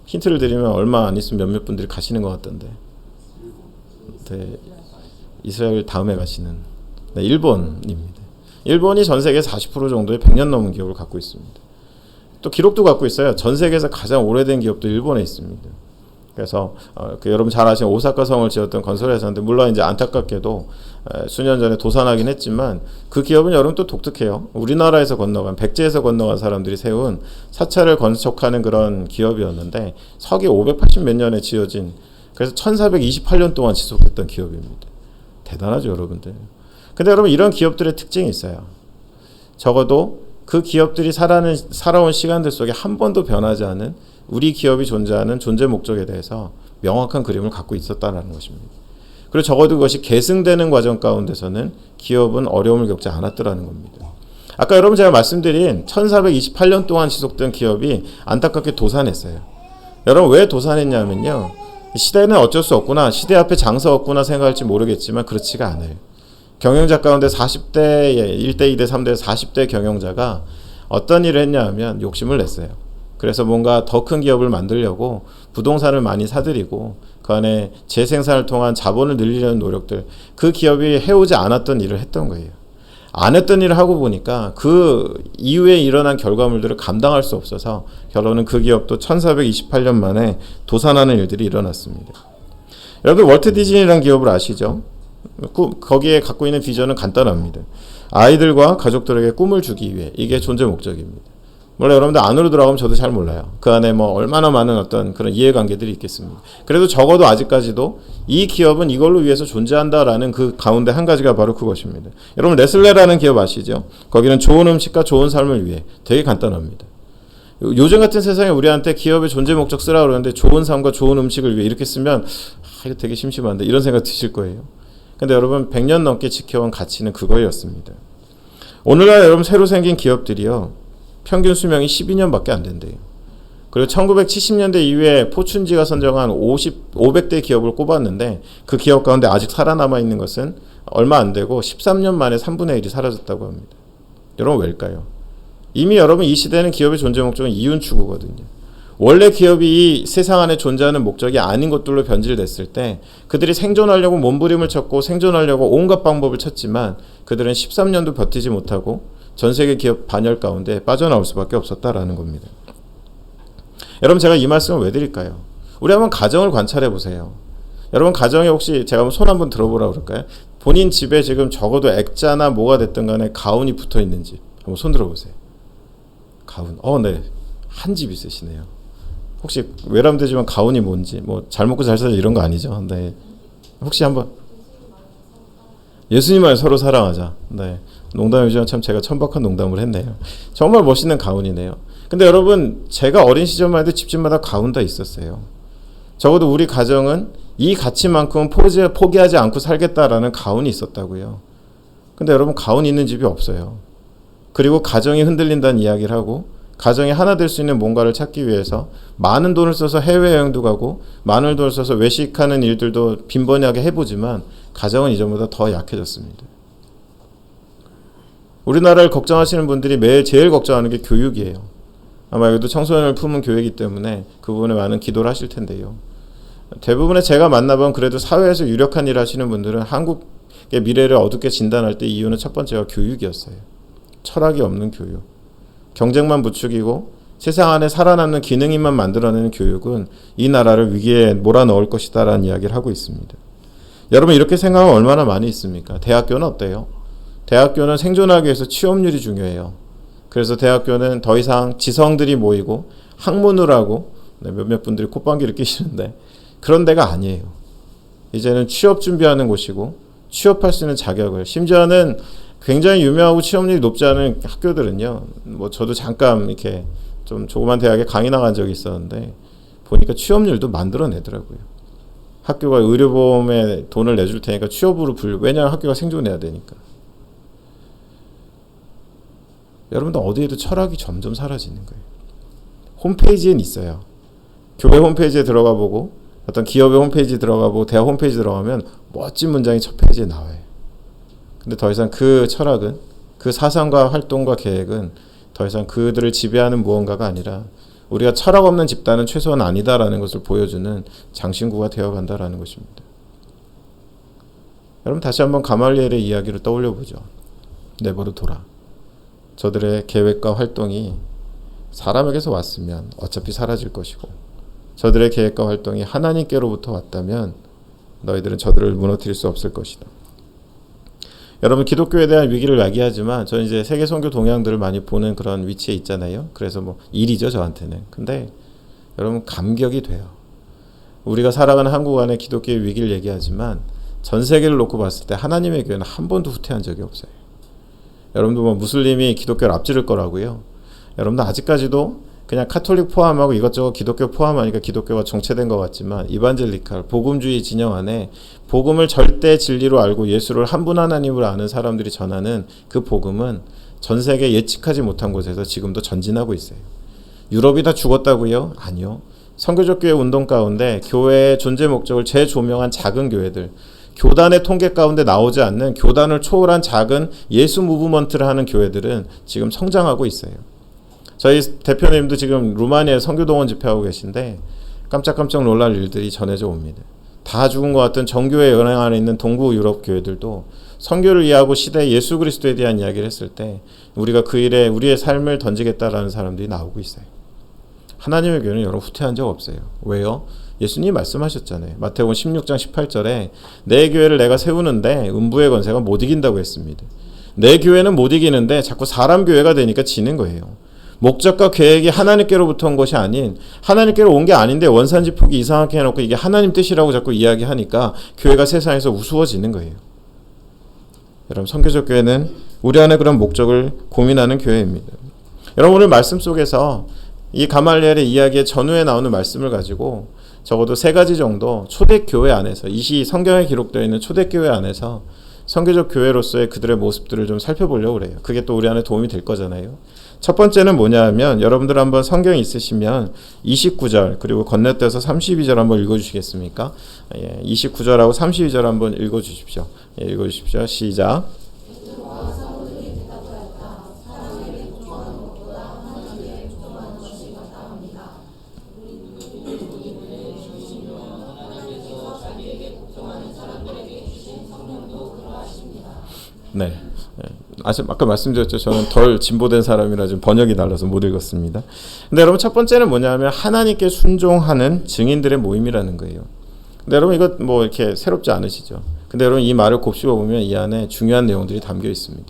힌트를 드리면 얼마 안 있으면 몇몇 분들이 가시는 것 같던데. 네, 이스라엘 다음에 가시는 일본입니다. 일본이 전 세계 40% 정도의 100년 넘은 기업을 갖고 있습니다. 또 기록도 갖고 있어요. 전 세계에서 가장 오래된 기업도 일본에 있습니다. 그래서 여러분 잘 아시는 오사카 성을 지었던 건설회사인데 물론 이제 안타깝게도 수년 전에 도산하긴 했지만 그 기업은 여러분 또 독특해요. 우리나라에서 건너간 백제에서 건너간 사람들이 세운 사찰을 건축하는 그런 기업이었는데 서기 580 몇 년에 지어진 그래서 1428년 동안 지속했던 기업입니다. 대단하죠 여러분들. 근데 여러분 이런 기업들의 특징이 있어요. 적어도 그 기업들이 살아온 시간들 속에 한 번도 변하지 않은 우리 기업이 존재하는 존재 목적에 대해서 명확한 그림을 갖고 있었다는 것입니다. 그리고 적어도 그것이 계승되는 과정 가운데서는 기업은 어려움을 겪지 않았더라는 겁니다. 아까 여러분 제가 말씀드린 1428년 동안 지속된 기업이 안타깝게 도산했어요. 여러분 왜 도산했냐면요. 시대는 어쩔 수 없구나. 시대 앞에 장사 없구나 생각할지 모르겠지만 그렇지가 않아요. 경영자 가운데 40대, 1대, 2대, 3대, 40대 경영자가 어떤 일을 했냐 하면 욕심을 냈어요. 그래서 뭔가 더 큰 기업을 만들려고 부동산을 많이 사들이고 그 안에 재생산을 통한 자본을 늘리려는 노력들 그 기업이 해오지 않았던 일을 했던 거예요. 안 했던 일을 하고 보니까 그 이후에 일어난 결과물들을 감당할 수 없어서 결론은 그 기업도 1428년 만에 도산하는 일들이 일어났습니다. 여러분 월트 디즈니라는 기업을 아시죠? 거기에 갖고 있는 비전은 간단합니다. 아이들과 가족들에게 꿈을 주기 위해 이게 존재 목적입니다. 물론 여러분들 안으로 들어가면 저도 잘 몰라요. 그 안에 뭐 얼마나 많은 어떤 그런 이해관계들이 있겠습니다. 그래도 적어도 아직까지도 이 기업은 이걸로 위해서 존재한다라는 그 가운데 한 가지가 바로 그것입니다. 여러분 네슬레라는 기업 아시죠? 거기는 좋은 음식과 좋은 삶을 위해 되게 간단합니다. 요즘 같은 세상에 우리한테 기업의 존재 목적 쓰라 그러는데 좋은 삶과 좋은 음식을 위해 이렇게 쓰면 이거 되게 심심한데 이런 생각 드실 거예요. 근데 여러분 100년 넘게 지켜온 가치는 그거였습니다. 오늘날 여러분 새로 생긴 기업들이요. 평균 수명이 12년밖에 안 된대요. 그리고 1970년대 이후에 포춘지가 선정한 500대 기업을 꼽았는데 그 기업 가운데 아직 살아남아 있는 것은 얼마 안 되고 13년 만에 3분의 1이 사라졌다고 합니다. 여러분 왜일까요? 이미 여러분 이 시대는 기업의 존재 목적은 이윤 추구거든요. 원래 기업이 이 세상 안에 존재하는 목적이 아닌 것들로 변질됐을 때 그들이 생존하려고 몸부림을 쳤고 생존하려고 온갖 방법을 쳤지만 그들은 13년도 버티지 못하고 전 세계 기업 반열 가운데 빠져나올 수밖에 없었다라는 겁니다. 여러분 제가 이 말씀을 왜 드릴까요? 우리 한번 가정을 관찰해 보세요. 여러분 가정에 혹시 제가 한번 손 한번 들어보라고 그럴까요? 본인 집에 지금 적어도 액자나 뭐가 됐든 간에 가훈이 붙어 있는지 한번 손 들어보세요. 가훈. 네. 한 집 있으시네요. 혹시 외람되지만 가훈이 뭔지 뭐 잘 먹고 잘 살자 이런 거 아니죠? 네. 혹시 한번 예수님을 서로 사랑하자. 네. 농담이지만 참 제가 천박한 농담을 했네요. 정말 멋있는 가훈이네요. 근데 여러분 제가 어린 시절만 해도 집집마다 가훈 다 있었어요. 적어도 우리 가정은 이 가치만큼은 포기하지 않고 살겠다라는 가훈이 있었다고요. 근데 여러분 가훈이 있는 집이 없어요. 그리고 가정이 흔들린다는 이야기를 하고 가정이 하나 될 수 있는 뭔가를 찾기 위해서 많은 돈을 써서 해외여행도 가고 많은 돈을 써서 외식하는 일들도 빈번하게 해보지만 가정은 이전보다 더 약해졌습니다. 우리나라를 걱정하시는 분들이 매일 제일 걱정하는 게 교육이에요. 아마 여기도 청소년을 품은 교육이기 때문에 그 부분에 많은 기도를 하실 텐데요. 대부분의 제가 만나본 그래도 사회에서 유력한 일을 하시는 분들은 한국의 미래를 어둡게 진단할 때 이유는 첫 번째가 교육이었어요. 철학이 없는 교육. 경쟁만 부추기고 세상 안에 살아남는 기능인만 만들어내는 교육은 이 나라를 위기에 몰아넣을 것이다 라는 이야기를 하고 있습니다. 여러분 이렇게 생각하면 얼마나 많이 있습니까? 대학교는 어때요? 대학교는 생존하기 위해서 취업률이 중요해요. 그래서 대학교는 더 이상 지성들이 모이고 학문을 하고 몇몇 분들이 콧방귀를 끼시는데 그런 데가 아니에요. 이제는 취업 준비하는 곳이고 취업할 수 있는 자격을 심지어는 굉장히 유명하고 취업률이 높지 않은 학교들은요. 뭐 저도 잠깐 이렇게 좀 조그만 대학에 강의 나간 적이 있었는데 보니까 취업률도 만들어내더라고요. 학교가 의료보험에 돈을 내줄 테니까 취업으로 왜냐하면 학교가 생존해야 되니까. 여러분들 어디에도 철학이 점점 사라지는 거예요. 홈페이지엔 있어요. 교회 홈페이지에 들어가 보고 어떤 기업의 홈페이지에 들어가 보고 대학 홈페이지에 들어가면 멋진 문장이 첫 페이지에 나와요. 근데 더 이상 그 철학은 그 사상과 활동과 계획은 더 이상 그들을 지배하는 무언가가 아니라 우리가 철학 없는 집단은 최소한 아니다라는 것을 보여주는 장신구가 되어간다라는 것입니다. 여러분 다시 한번 가말리엘의 이야기를 떠올려 보죠. 내버려 둬라. 저들의 계획과 활동이 사람에게서 왔으면 어차피 사라질 것이고 저들의 계획과 활동이 하나님께로부터 왔다면 너희들은 저들을 무너뜨릴 수 없을 것이다. 여러분 기독교에 대한 위기를 야기하지만 저는 이제 세계 선교 동향들을 많이 보는 그런 위치에 있잖아요. 그래서 뭐 일이죠 저한테는. 근데 여러분 감격이 돼요. 우리가 살아가는 한국 안에 기독교의 위기를 얘기하지만 전 세계를 놓고 봤을 때 하나님의 교회는 한 번도 후퇴한 적이 없어요. 여러분도 뭐 무슬림이 기독교를 앞지를 거라고요. 여러분도 아직까지도 그냥 카톨릭 포함하고 이것저것 기독교 포함하니까 기독교가 정체된 것 같지만 이반젤리칼, 복음주의 진영 안에 복음을 절대 진리로 알고 예수를 한 분 하나님으로 아는 사람들이 전하는 그 복음은 전 세계 예측하지 못한 곳에서 지금도 전진하고 있어요. 유럽이 다 죽었다고요? 아니요. 선교적 교회 운동 가운데 교회의 존재 목적을 재조명한 작은 교회들, 교단의 통계 가운데 나오지 않는 교단을 초월한 작은 예수 무브먼트를 하는 교회들은 지금 성장하고 있어요. 저희 대표님도 지금 루마니아에 선교동원 집회하고 계신데 깜짝깜짝 놀랄 일들이 전해져 옵니다. 다 죽은 것 같은 정교회 연행 안에 있는 동부 유럽 교회들도 선교를 이해하고 시대의 예수 그리스도에 대한 이야기를 했을 때 우리가 그 일에 우리의 삶을 던지겠다라는 사람들이 나오고 있어요. 하나님의 교회는 여러분 후퇴한 적 없어요. 왜요? 예수님이 말씀하셨잖아요. 마태복음 16장 18절에 내 교회를 내가 세우는데 음부의 권세가 못 이긴다고 했습니다. 내 교회는 못 이기는데 자꾸 사람 교회가 되니까 지는 거예요. 목적과 계획이 하나님께로부터 온 것이 아닌 하나님께로 온 게 아닌데 원산지 표기 이상하게 해놓고 이게 하나님 뜻이라고 자꾸 이야기하니까 교회가 세상에서 우스워지는 거예요. 여러분 선교적 교회는 우리 안에 그런 목적을 고민하는 교회입니다. 여러분 오늘 말씀 속에서 이 가말리엘의 이야기의 전후에 나오는 말씀을 가지고 적어도 3가지 정도 초대교회 안에서 이 성경에 기록되어 있는 초대교회 안에서 선교적 교회로서의 그들의 모습들을 좀 살펴보려고 그래요. 그게 또 우리 안에 도움이 될 거잖아요. 첫 번째는 뭐냐 하면 여러분들 한번 성경 있으시면 29절 그리고 건너뛰어서 32절 한번 읽어주시겠습니까? 29절하고 32절 한번 읽어주십시오. 읽어주십시오. 시작. 네. 아까 말씀드렸죠. 저는 덜 진보된 사람이라 좀 번역이 달라서 못 읽었습니다. 근데 여러분 첫 번째는 뭐냐면 하나님께 순종하는 증인들의 모임이라는 거예요. 근데 여러분 이거 뭐 이렇게 새롭지 않으시죠? 근데 여러분 이 말을 곱씹어 보면 이 안에 중요한 내용들이 담겨 있습니다.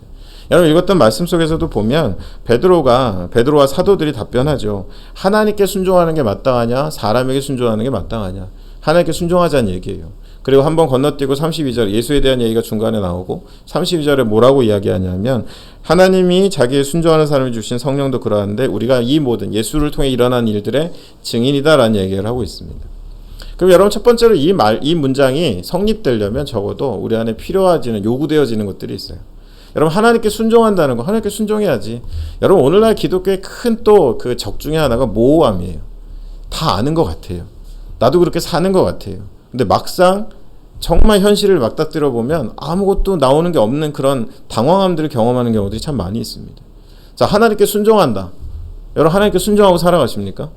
여러분 읽었던 말씀 속에서도 보면 베드로와 사도들이 답변하죠. 하나님께 순종하는 게 마땅하냐? 사람에게 순종하는 게 마땅하냐? 하나님께 순종하자는 얘기예요. 그리고 한번 건너뛰고 32절 예수에 대한 얘기가 중간에 나오고 32절에 뭐라고 이야기하냐면 하나님이 자기의 순종하는 사람이 주신 성령도 그러한데 우리가 이 모든 예수를 통해 일어난 일들의 증인이다라는 얘기를 하고 있습니다. 그럼 여러분 첫 번째로 이 문장이 성립되려면 적어도 우리 안에 필요해지는 요구되어지는 것들이 있어요. 여러분 하나님께 순종한다는 거 하나님께 순종해야지. 여러분 오늘날 기독교의 큰 또 그 적 중에 하나가 모호함이에요. 다 아는 것 같아요. 나도 그렇게 사는 것 같아요. 근데 막상 정말 현실을 맞닥뜨려 보면 아무것도 나오는 게 없는 그런 당황함들을 경험하는 경우들이 참 많이 있습니다. 자, 하나님께 순종한다. 여러분 하나님께 순종하고 살아가십니까?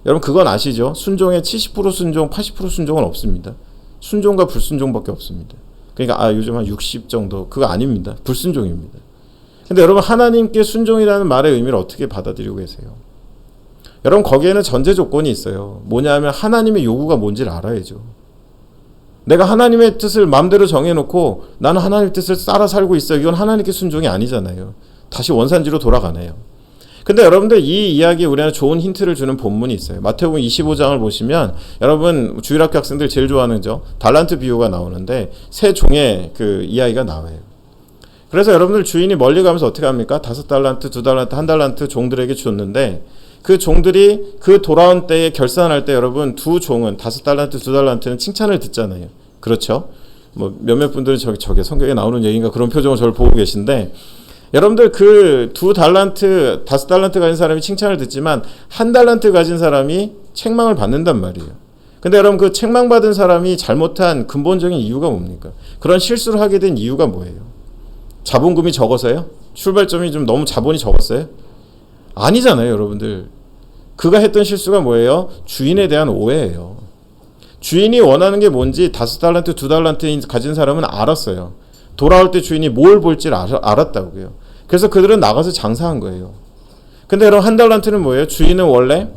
여러분 그건 아시죠? 순종에 70% 순종, 80% 순종은 없습니다. 순종과 불순종밖에 없습니다. 그러니까 요즘 한 60 정도 그거 아닙니다. 불순종입니다. 근데 여러분 하나님께 순종이라는 말의 의미를 어떻게 받아들이고 계세요? 여러분 거기에는 전제 조건이 있어요. 뭐냐 하면 하나님의 요구가 뭔지를 알아야죠. 내가 하나님의 뜻을 마음대로 정해놓고 나는 하나님의 뜻을 따라 살고 있어요. 이건 하나님께 순종이 아니잖아요. 다시 원산지로 돌아가네요. 근데 여러분들 이 이야기에 우리한테 좋은 힌트를 주는 본문이 있어요. 마태복음 25장을 보시면 여러분 주일학교 학생들 제일 좋아하는 달란트 비유가 나오는데 세 종의 그 이야기가 나와요. 그래서 여러분들 주인이 멀리 가면서 어떻게 합니까? 5달란트, 2달란트, 1달란트 종들에게 줬는데 그 종들이 그 돌아온 때에 결산할 때 여러분 두 종은 5달란트, 2달란트는 칭찬을 듣잖아요. 그렇죠? 뭐 몇몇 분들은 저게 성경에 나오는 얘기인가 그런 표정을 저를 보고 계신데 여러분들 그 2달란트, 5달란트 가진 사람이 칭찬을 듣지만 1달란트 가진 사람이 책망을 받는단 말이에요. 근데 여러분 그 책망받은 사람이 잘못한 근본적인 이유가 뭡니까? 그런 실수를 하게 된 이유가 뭐예요? 자본금이 적어서요? 출발점이 좀 너무 자본이 적었어요? 아니잖아요, 여러분들. 그가 했던 실수가 뭐예요? 주인에 대한 오해예요. 주인이 원하는 게 뭔지 5달란트, 2달란트 가진 사람은 알았어요. 돌아올 때 주인이 뭘 볼지 알았다고요. 그래서 그들은 나가서 장사한 거예요. 근데 여러분 1달란트는 뭐예요? 주인은 원래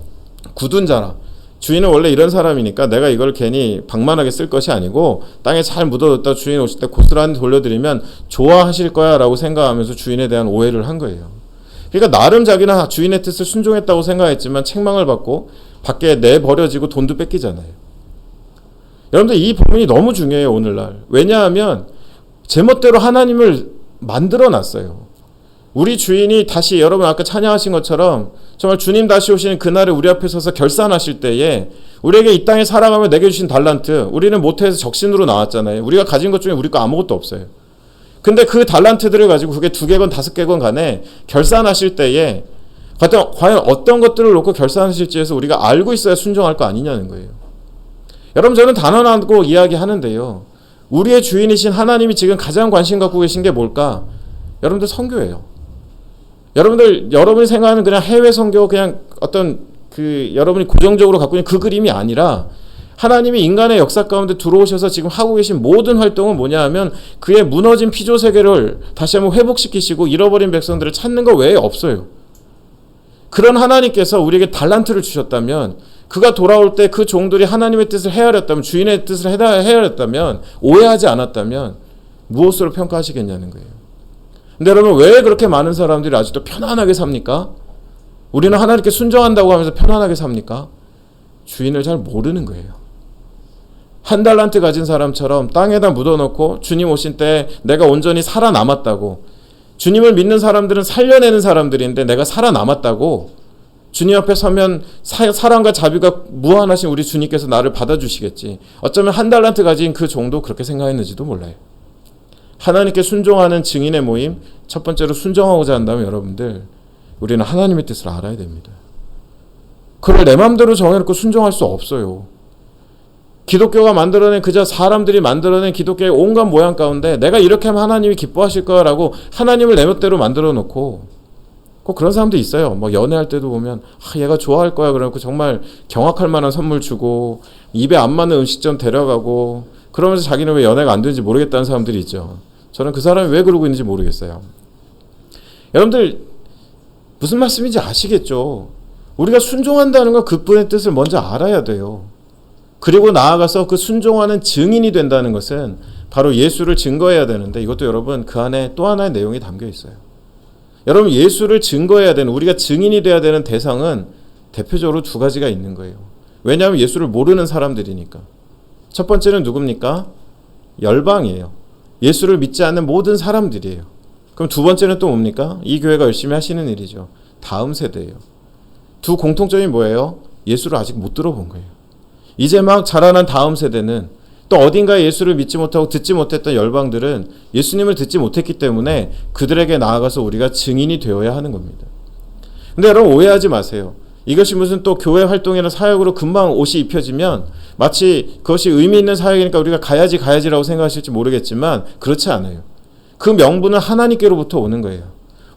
굳은 자라. 주인은 원래 이런 사람이니까 내가 이걸 괜히 방만하게 쓸 것이 아니고 땅에 잘 묻어뒀다 주인 오실 때 고스란히 돌려드리면 좋아하실 거야 라고 생각하면서 주인에 대한 오해를 한 거예요. 그러니까 나름 자기는 주인의 뜻을 순종했다고 생각했지만 책망을 받고 밖에 내버려지고 돈도 뺏기잖아요. 여러분들 이 부분이 너무 중요해요. 오늘날. 왜냐하면 제멋대로 하나님을 만들어놨어요. 우리 주인이 다시 여러분 아까 찬양하신 것처럼 정말 주님 다시 오시는 그날에 우리 앞에 서서 결산하실 때에 우리에게 이 땅에 살아가며 내게 주신 달란트 우리는 모태에서 적신으로 나왔잖아요. 우리가 가진 것 중에 우리 거 아무것도 없어요. 근데 그 달란트들을 가지고 그게 2개건 5개건 간에 결산하실 때에 과연 어떤 것들을 놓고 결산하실지에서 우리가 알고 있어야 순종할 거 아니냐는 거예요. 여러분 저는 단언하고 이야기하는데요. 우리의 주인이신 하나님이 지금 가장 관심 갖고 계신 게 뭘까? 여러분들 선교예요. 여러분이 생각하는 그냥 해외 선교 그냥 어떤 그 여러분이 고정적으로 갖고 있는 그 그림이 아니라 하나님이 인간의 역사 가운데 들어오셔서 지금 하고 계신 모든 활동은 뭐냐 하면 그의 무너진 피조 세계를 다시 한번 회복시키시고 잃어버린 백성들을 찾는 것 외에 없어요. 그런 하나님께서 우리에게 달란트를 주셨다면 그가 돌아올 때 그 종들이 하나님의 뜻을 헤아렸다면 주인의 뜻을 헤아렸다면 오해하지 않았다면 무엇으로 평가하시겠냐는 거예요. 근데 여러분 왜 그렇게 많은 사람들이 아직도 편안하게 삽니까? 우리는 하나님께 순종한다고 하면서 편안하게 삽니까? 주인을 잘 모르는 거예요. 한 달란트 가진 사람처럼 땅에다 묻어놓고 주님 오신 때 내가 온전히 살아남았다고, 주님을 믿는 사람들은 살려내는 사람들인데 내가 살아남았다고, 주님 앞에 서면 사랑과 자비가 무한하신 우리 주님께서 나를 받아주시겠지, 어쩌면 한 달란트 가진 그 종도 그렇게 생각했는지도 몰라요. 하나님께 순종하는 증인의 모임, 첫 번째로 순종하고자 한다면 여러분들, 우리는 하나님의 뜻을 알아야 됩니다. 그걸 내 마음대로 정해놓고 순종할 수 없어요. 기독교가 만들어낸, 그저 사람들이 만들어낸 기독교의 온갖 모양 가운데 내가 이렇게 하면 하나님이 기뻐하실 거라고 하나님을 내 멋대로 만들어 놓고, 꼭 그런 사람도 있어요. 뭐 연애할 때도 보면 얘가 좋아할 거야 그래놓고 정말 경악할 만한 선물 주고 입에 안 맞는 음식점 데려가고 그러면서 자기는 왜 연애가 안 되는지 모르겠다는 사람들이 있죠. 저는 그 사람이 왜 그러고 있는지 모르겠어요. 여러분들 무슨 말씀인지 아시겠죠? 우리가 순종한다는 건 그분의 뜻을 먼저 알아야 돼요. 그리고 나아가서 그 순종하는 증인이 된다는 것은 바로 예수를 증거해야 되는데, 이것도 여러분 그 안에 또 하나의 내용이 담겨 있어요. 여러분, 예수를 증거해야 되는, 우리가 증인이 돼야 되는 대상은 대표적으로 두 가지가 있는 거예요. 왜냐하면 예수를 모르는 사람들이니까. 첫 번째는 누굽니까? 열방이에요. 예수를 믿지 않는 모든 사람들이에요. 그럼 두 번째는 또 뭡니까? 이 교회가 열심히 하시는 일이죠. 다음 세대예요. 두 공통점이 뭐예요? 예수를 아직 못 들어본 거예요. 이제 막 자라난 다음 세대는, 또 어딘가에 예수를 믿지 못하고 듣지 못했던 열방들은 예수님을 듣지 못했기 때문에 그들에게 나아가서 우리가 증인이 되어야 하는 겁니다. 근데 여러분 오해하지 마세요. 이것이 무슨 또 교회 활동이나 사역으로 금방 옷이 입혀지면 마치 그것이 의미 있는 사역이니까 우리가 가야지라고 생각하실지 모르겠지만 그렇지 않아요. 그 명분은 하나님께로부터 오는 거예요.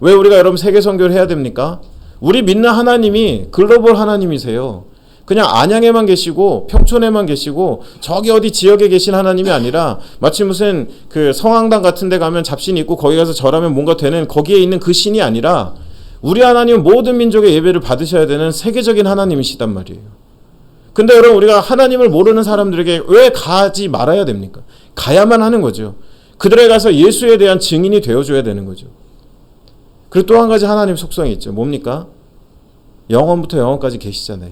왜 우리가 여러분 세계 선교를 해야 됩니까? 우리 믿는 하나님이 글로벌 하나님이세요. 그냥 안양에만 계시고 평촌에만 계시고 저기 어디 지역에 계신 하나님이 아니라 마치 무슨 그 성황당 같은 데 가면 잡신이 있고 거기 가서 절하면 뭔가 되는 거기에 있는 그 신이 아니라 우리 하나님은 모든 민족의 예배를 받으셔야 되는 세계적인 하나님이시단 말이에요. 근데 여러분 우리가 하나님을 모르는 사람들에게 왜 가지 말아야 됩니까? 가야만 하는 거죠. 그들에게 가서 예수에 대한 증인이 되어줘야 되는 거죠. 그리고 또 한 가지 하나님 속성이 있죠. 뭡니까? 영원부터 영원까지 계시잖아요.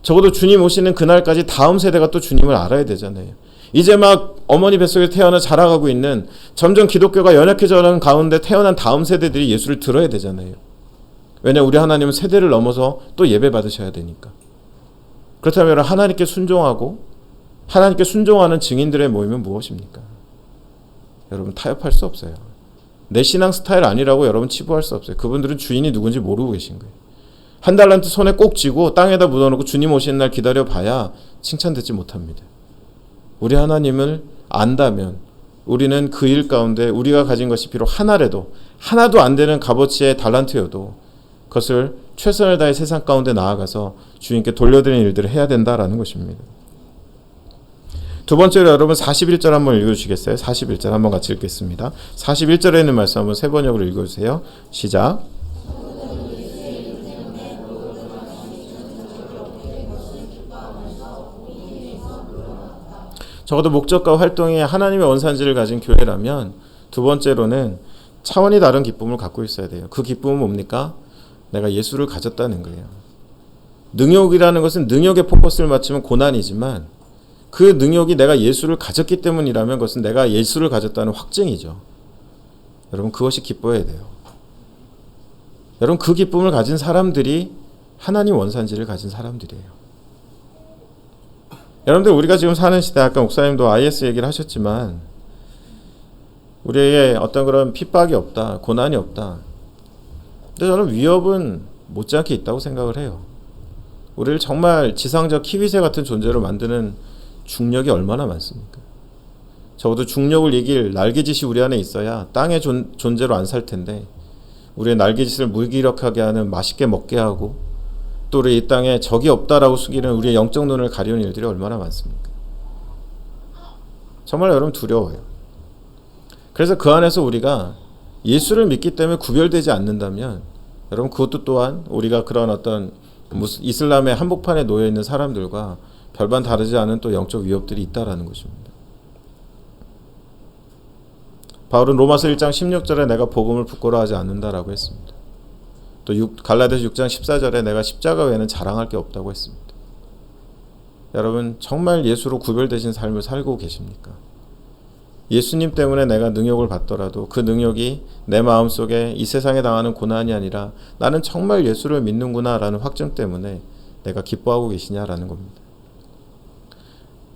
적어도 주님 오시는 그날까지 다음 세대가 또 주님을 알아야 되잖아요. 이제 막 어머니 뱃속에 태어나 자라가고 있는, 점점 기독교가 연약해져가는 가운데 태어난 다음 세대들이 예수를 들어야 되잖아요. 왜냐, 우리 하나님은 세대를 넘어서 또 예배 받으셔야 되니까. 그렇다면 하나님께 순종하고 하나님께 순종하는 증인들의 모임은 무엇입니까? 여러분 타협할 수 없어요. 내 신앙 스타일 아니라고 여러분 치부할 수 없어요. 그분들은 주인이 누군지 모르고 계신 거예요. 한 달란트 손에 꼭 쥐고 땅에다 묻어놓고 주님 오시는 날 기다려봐야 칭찬 듣지 못합니다. 우리 하나님을 안다면 우리는 그 일 가운데 우리가 가진 것이 비록 하나라도, 하나도 안 되는 값어치의 달란트여도 그것을 최선을 다해 세상 가운데 나아가서 주님께 돌려드리는 일들을 해야 된다라는 것입니다. 두 번째로 여러분 41절 한번 읽어주시겠어요? 41절 한번 같이 읽겠습니다. 41절에 있는 말씀 한번 세 번역으로 읽어주세요. 시작. 적어도 목적과 활동이 하나님의 원산지를 가진 교회라면 두 번째로는 차원이 다른 기쁨을 갖고 있어야 돼요. 그 기쁨은 뭡니까? 내가 예수를 가졌다는 거예요. 능욕이라는 것은 능욕에 포커스를 맞추면 고난이지만 그 능욕이 내가 예수를 가졌기 때문이라면 그것은 내가 예수를 가졌다는 확증이죠. 여러분 그것이 기뻐야 돼요. 여러분 그 기쁨을 가진 사람들이 하나님 원산지를 가진 사람들이에요. 여러분들 우리가 지금 사는 시대, 아까 목사님도 IS 얘기를 하셨지만 우리에게 어떤 그런 핍박이 없다, 고난이 없다. 근데 저는 위협은 못지않게 있다고 생각을 해요. 우리를 정말 지상적 키위새 같은 존재로 만드는 중력이 얼마나 많습니까? 적어도 중력을 이길 날개짓이 우리 안에 있어야 땅의 존재로 안 살 텐데 우리의 날개짓을 무기력하게 하는, 맛있게 먹게 하고 또 우리 이 땅에 적이 없다라고 숨기는 우리의 영적 눈을 가리는 일들이 얼마나 많습니까? 정말 여러분 두려워요. 그래서 그 안에서 우리가 예수를 믿기 때문에 구별되지 않는다면 여러분 그것도 또한 우리가 그런 어떤 이슬람의 한복판에 놓여있는 사람들과 별반 다르지 않은 또 영적 위협들이 있다라는 것입니다. 바울은 로마서 1장 16절에 내가 복음을 부끄러워하지 않는다라고 했습니다. 또 갈라디아서 6장 14절에 내가 십자가 외에는 자랑할 게 없다고 했습니다. 여러분 정말 예수로 구별되신 삶을 살고 계십니까? 예수님 때문에 내가 능욕을 받더라도 그 능욕이 내 마음속에 이 세상에 당하는 고난이 아니라 나는 정말 예수를 믿는구나 라는 확증 때문에 내가 기뻐하고 계시냐라는 겁니다.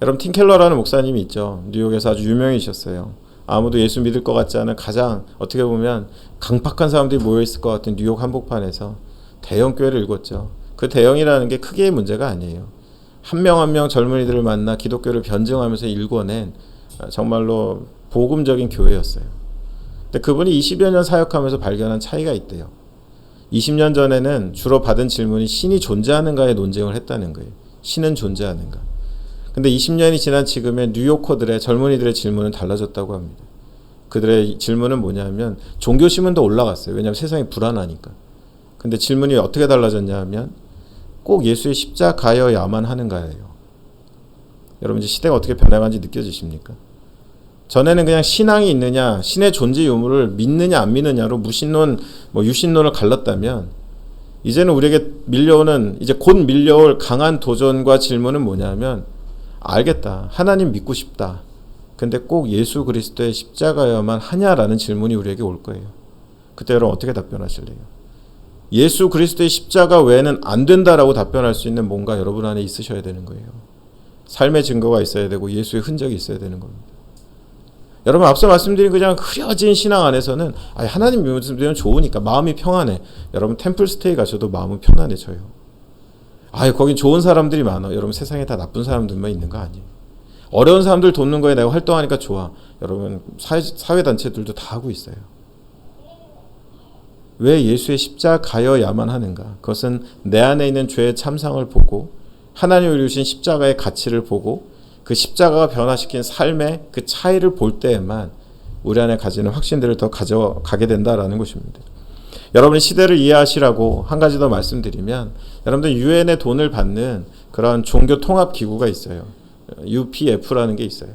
여러분 팀 켈러라는 목사님이 있죠. 뉴욕에서 아주 유명이셨어요. 아무도 예수 믿을 것 같지 않은 가장 어떻게 보면 강팍한 사람들이 모여있을 것 같은 뉴욕 한복판에서 대형 교회를 읽었죠. 그 대형이라는 게 크기의 문제가 아니에요. 한 명 한 명 젊은이들을 만나 기독교를 변증하면서 일궈낸 정말로 복음적인 교회였어요. 근데 그분이 20여 년 사역하면서 발견한 차이가 있대요. 20년 전에는 주로 받은 질문이 신이 존재하는가에 논쟁을 했다는 거예요. 신은 존재하는가. 근데 20년이 지난 지금의 뉴요커들의 젊은이들의 질문은 달라졌다고 합니다. 그들의 질문은 뭐냐면 종교심은 더 올라갔어요. 왜냐하면 세상이 불안하니까. 근데 질문이 어떻게 달라졌냐 하면 꼭 예수의 십자가여야만 하는가예요. 여러분 이제 시대가 어떻게 변해간지 느껴지십니까? 전에는 그냥 신앙이 있느냐, 신의 존재 유무를 믿느냐 안 믿느냐로 무신론, 유신론을 갈랐다면 이제는 우리에게 밀려오는 이제 곧 밀려올 강한 도전과 질문은 뭐냐면 알겠다. 하나님 믿고 싶다. 근데 꼭 예수 그리스도의 십자가여야만 하냐라는 질문이 우리에게 올 거예요. 그때 여러분 어떻게 답변하실래요? 예수 그리스도의 십자가 외에는 안 된다라고 답변할 수 있는 뭔가 여러분 안에 있으셔야 되는 거예요. 삶의 증거가 있어야 되고 예수의 흔적이 있어야 되는 겁니다. 여러분 앞서 말씀드린 그냥 흐려진 신앙 안에서는 하나님 믿으면 좋으니까 마음이 평안해. 여러분 템플 스테이 가셔도 마음은 편안해져요. 거긴 좋은 사람들이 많아. 여러분 세상에 다 나쁜 사람들만 있는 거 아니에요. 어려운 사람들 돕는 거에 내가 활동하니까 좋아. 여러분 사회단체들도 다 하고 있어요. 왜 예수의 십자가여야만 하는가? 그것은 내 안에 있는 죄의 참상을 보고 하나님을 이루신 십자가의 가치를 보고 그 십자가가 변화시킨 삶의 그 차이를 볼 때에만 우리 안에 가지는 확신들을 더 가져가게 된다라는 것입니다. 여러분이 시대를 이해하시라고 한 가지 더 말씀드리면 여러분들 유엔의 돈을 받는 그런 종교 통합 기구가 있어요. UPF라는 게 있어요.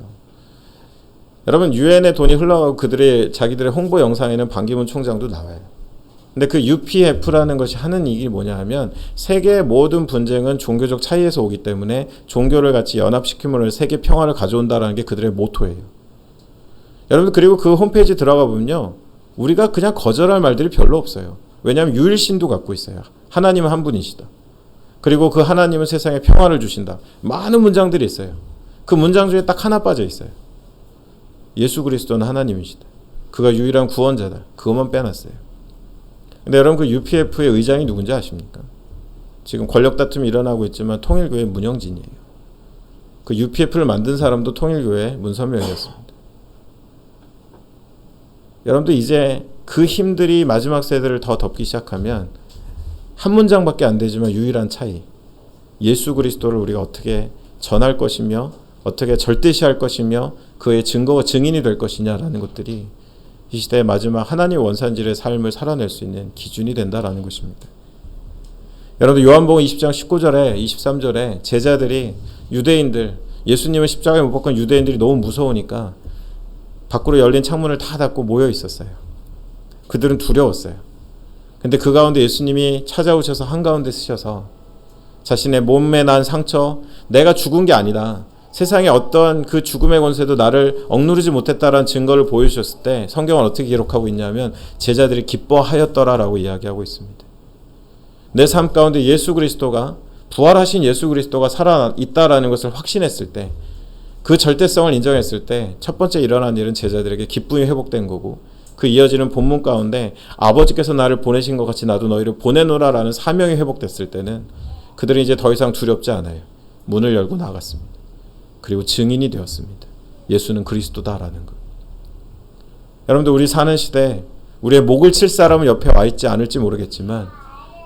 여러분 유엔의 돈이 흘러가고 자기들의 홍보 영상에는 반기문 총장도 나와요. 근데 그 UPF라는 것이 하는 일이 뭐냐 하면 세계의 모든 분쟁은 종교적 차이에서 오기 때문에 종교를 같이 연합시킴으로 세계 평화를 가져온다라는 게 그들의 모토예요. 여러분 그리고 그 홈페이지 들어가 보면요. 우리가 그냥 거절할 말들이 별로 없어요. 왜냐하면 유일신도 갖고 있어요. 하나님은 한 분이시다. 그리고 그 하나님은 세상에 평화를 주신다. 많은 문장들이 있어요. 그 문장 중에 딱 하나 빠져 있어요. 예수 그리스도는 하나님이시다. 그가 유일한 구원자다. 그것만 빼놨어요. 근데 여러분 그 UPF의 의장이 누군지 아십니까? 지금 권력 다툼이 일어나고 있지만 통일교회 문영진이에요. 그 UPF를 만든 사람도 통일교회 문선명이었습니다. 여러분들 이제 그 힘들이 마지막 세대를 더 덮기 시작하면 한 문장밖에 안 되지만 유일한 차이. 예수 그리스도를 우리가 어떻게 전할 것이며 어떻게 절대시할 것이며 그의 증거가 증인이 될 것이냐라는 것들이 이 시대의 마지막 하나님 원산질의 삶을 살아낼 수 있는 기준이 된다라는 것입니다. 여러분들 요한복음 20장 19절에 23절에 제자들이 유대인들 예수님을 십자가에 못 박은 유대인들이 너무 무서우니까 밖으로 열린 창문을 다 닫고 모여 있었어요. 그들은 두려웠어요. 근데 그 가운데 예수님이 찾아오셔서 한가운데 쓰셔서 자신의 몸에 난 상처, 내가 죽은 게 아니다. 세상에 어떤 그 죽음의 권세도 나를 억누르지 못했다라는 증거를 보여주셨을 때 성경은 어떻게 기록하고 있냐면 제자들이 기뻐하였더라라고 이야기하고 있습니다. 내 삶 가운데 예수 그리스도가 부활하신 예수 그리스도가 살아있다라는 것을 확신했을 때 그 절대성을 인정했을 때 첫 번째 일어난 일은 제자들에게 기쁨이 회복된 거고 그 이어지는 본문 가운데 아버지께서 나를 보내신 것 같이 나도 너희를 보내노라라는 사명이 회복됐을 때는 그들이 이제 더 이상 두렵지 않아요. 문을 열고 나갔습니다. 그리고 증인이 되었습니다. 예수는 그리스도다라는 것. 여러분들 우리 사는 시대 우리의 목을 칠 사람은 옆에 와 있지 않을지 모르겠지만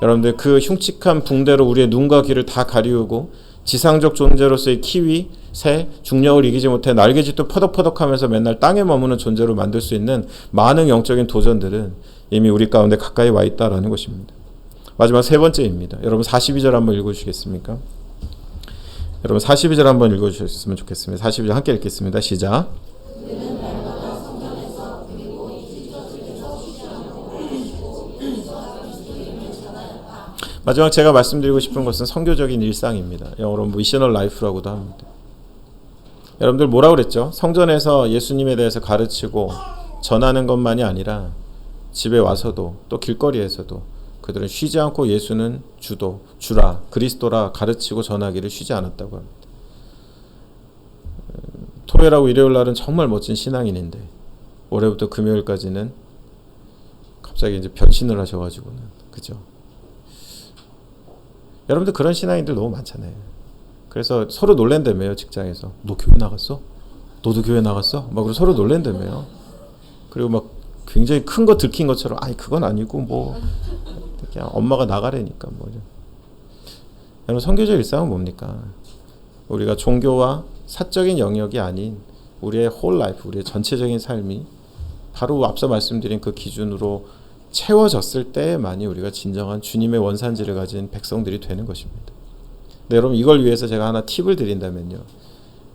여러분들 그 흉측한 붕대로 우리의 눈과 귀를 다 가리우고 지상적 존재로서의 키위, 새, 중력을 이기지 못해 날개짓도 퍼덕퍼덕하면서 맨날 땅에 머무는 존재로 만들 수 있는 많은 영적인 도전들은 이미 우리 가운데 가까이 와 있다라는 것입니다. 마지막 세 번째입니다. 여러분 42절 한번 읽어주시겠습니까? 여러분 42절 한번 읽어주셨으면 좋겠습니다. 42절 함께 읽겠습니다. 시작. 마지막 제가 말씀드리고 싶은 것은 선교적인 일상입니다. 영어로 미셔널 라이프라고도 합니다. 여러분들 뭐라 그랬죠? 성전에서 예수님에 대해서 가르치고 전하는 것만이 아니라 집에 와서도 또 길거리에서도 그들은 쉬지 않고 예수는 주라 그리스도라 가르치고 전하기를 쉬지 않았다고 합니다. 토요일하고 일요일 날은 정말 멋진 신앙인인데 올해부터 금요일까지는 갑자기 이제 변신을 하셔가지고는 그죠? 여러분들 그런 신앙인들 너무 많잖아요. 그래서 서로 놀랜다며요. 직장에서 너 교회 나갔어? 너도 교회 나갔어? 막 그러고 서로 놀랜다며요. 그리고 막 굉장히 큰 거 들킨 것처럼 아니 그건 아니고 뭐 그냥 엄마가 나가래니까 뭐. 여러분 선교적 일상은 뭡니까? 우리가 종교와 사적인 영역이 아닌 우리의 홀 라이프, 우리의 전체적인 삶이 바로 앞서 말씀드린 그 기준으로 채워졌을 때만이 우리가 진정한 주님의 원산지를 가진 백성들이 되는 것입니다. 근데 여러분 이걸 위해서 제가 하나 팁을 드린다면요.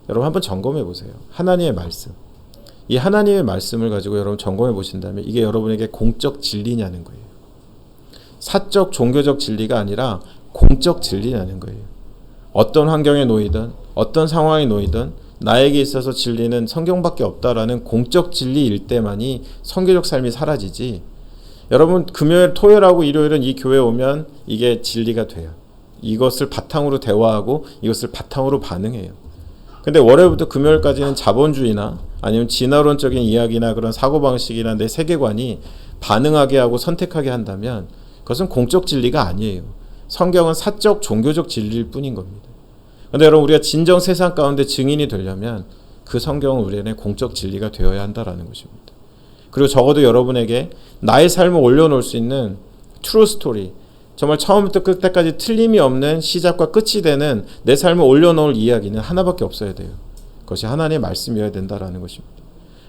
여러분 한번 점검해 보세요. 하나님의 말씀. 이 하나님의 말씀을 가지고 여러분 점검해 보신다면 이게 여러분에게 공적 진리냐는 거예요. 사적 종교적 진리가 아니라 공적 진리냐는 거예요. 어떤 환경에 놓이든 어떤 상황에 놓이든 나에게 있어서 진리는 성경밖에 없다라는 공적 진리일 때만이 선교적 삶이 사라지지. 여러분 금요일, 토요일하고 일요일은 이 교회에 오면 이게 진리가 돼요. 이것을 바탕으로 대화하고 이것을 바탕으로 반응해요. 근데 월요일부터 금요일까지는 자본주의나 아니면 진화론적인 이야기나 그런 사고방식이나 내 세계관이 반응하게 하고 선택하게 한다면 그것은 공적 진리가 아니에요. 성경은 사적 종교적 진리일 뿐인 겁니다. 그런데 여러분 우리가 진정 세상 가운데 증인이 되려면 그 성경은 우리에게 공적 진리가 되어야 한다라는 것입니다. 그리고 적어도 여러분에게 나의 삶을 올려놓을 수 있는 트루 스토리, 정말 처음부터 끝까지 틀림이 없는 시작과 끝이 되는 내 삶을 올려놓을 이야기는 하나밖에 없어야 돼요. 그것이 하나님의 말씀이어야 된다라는 것입니다.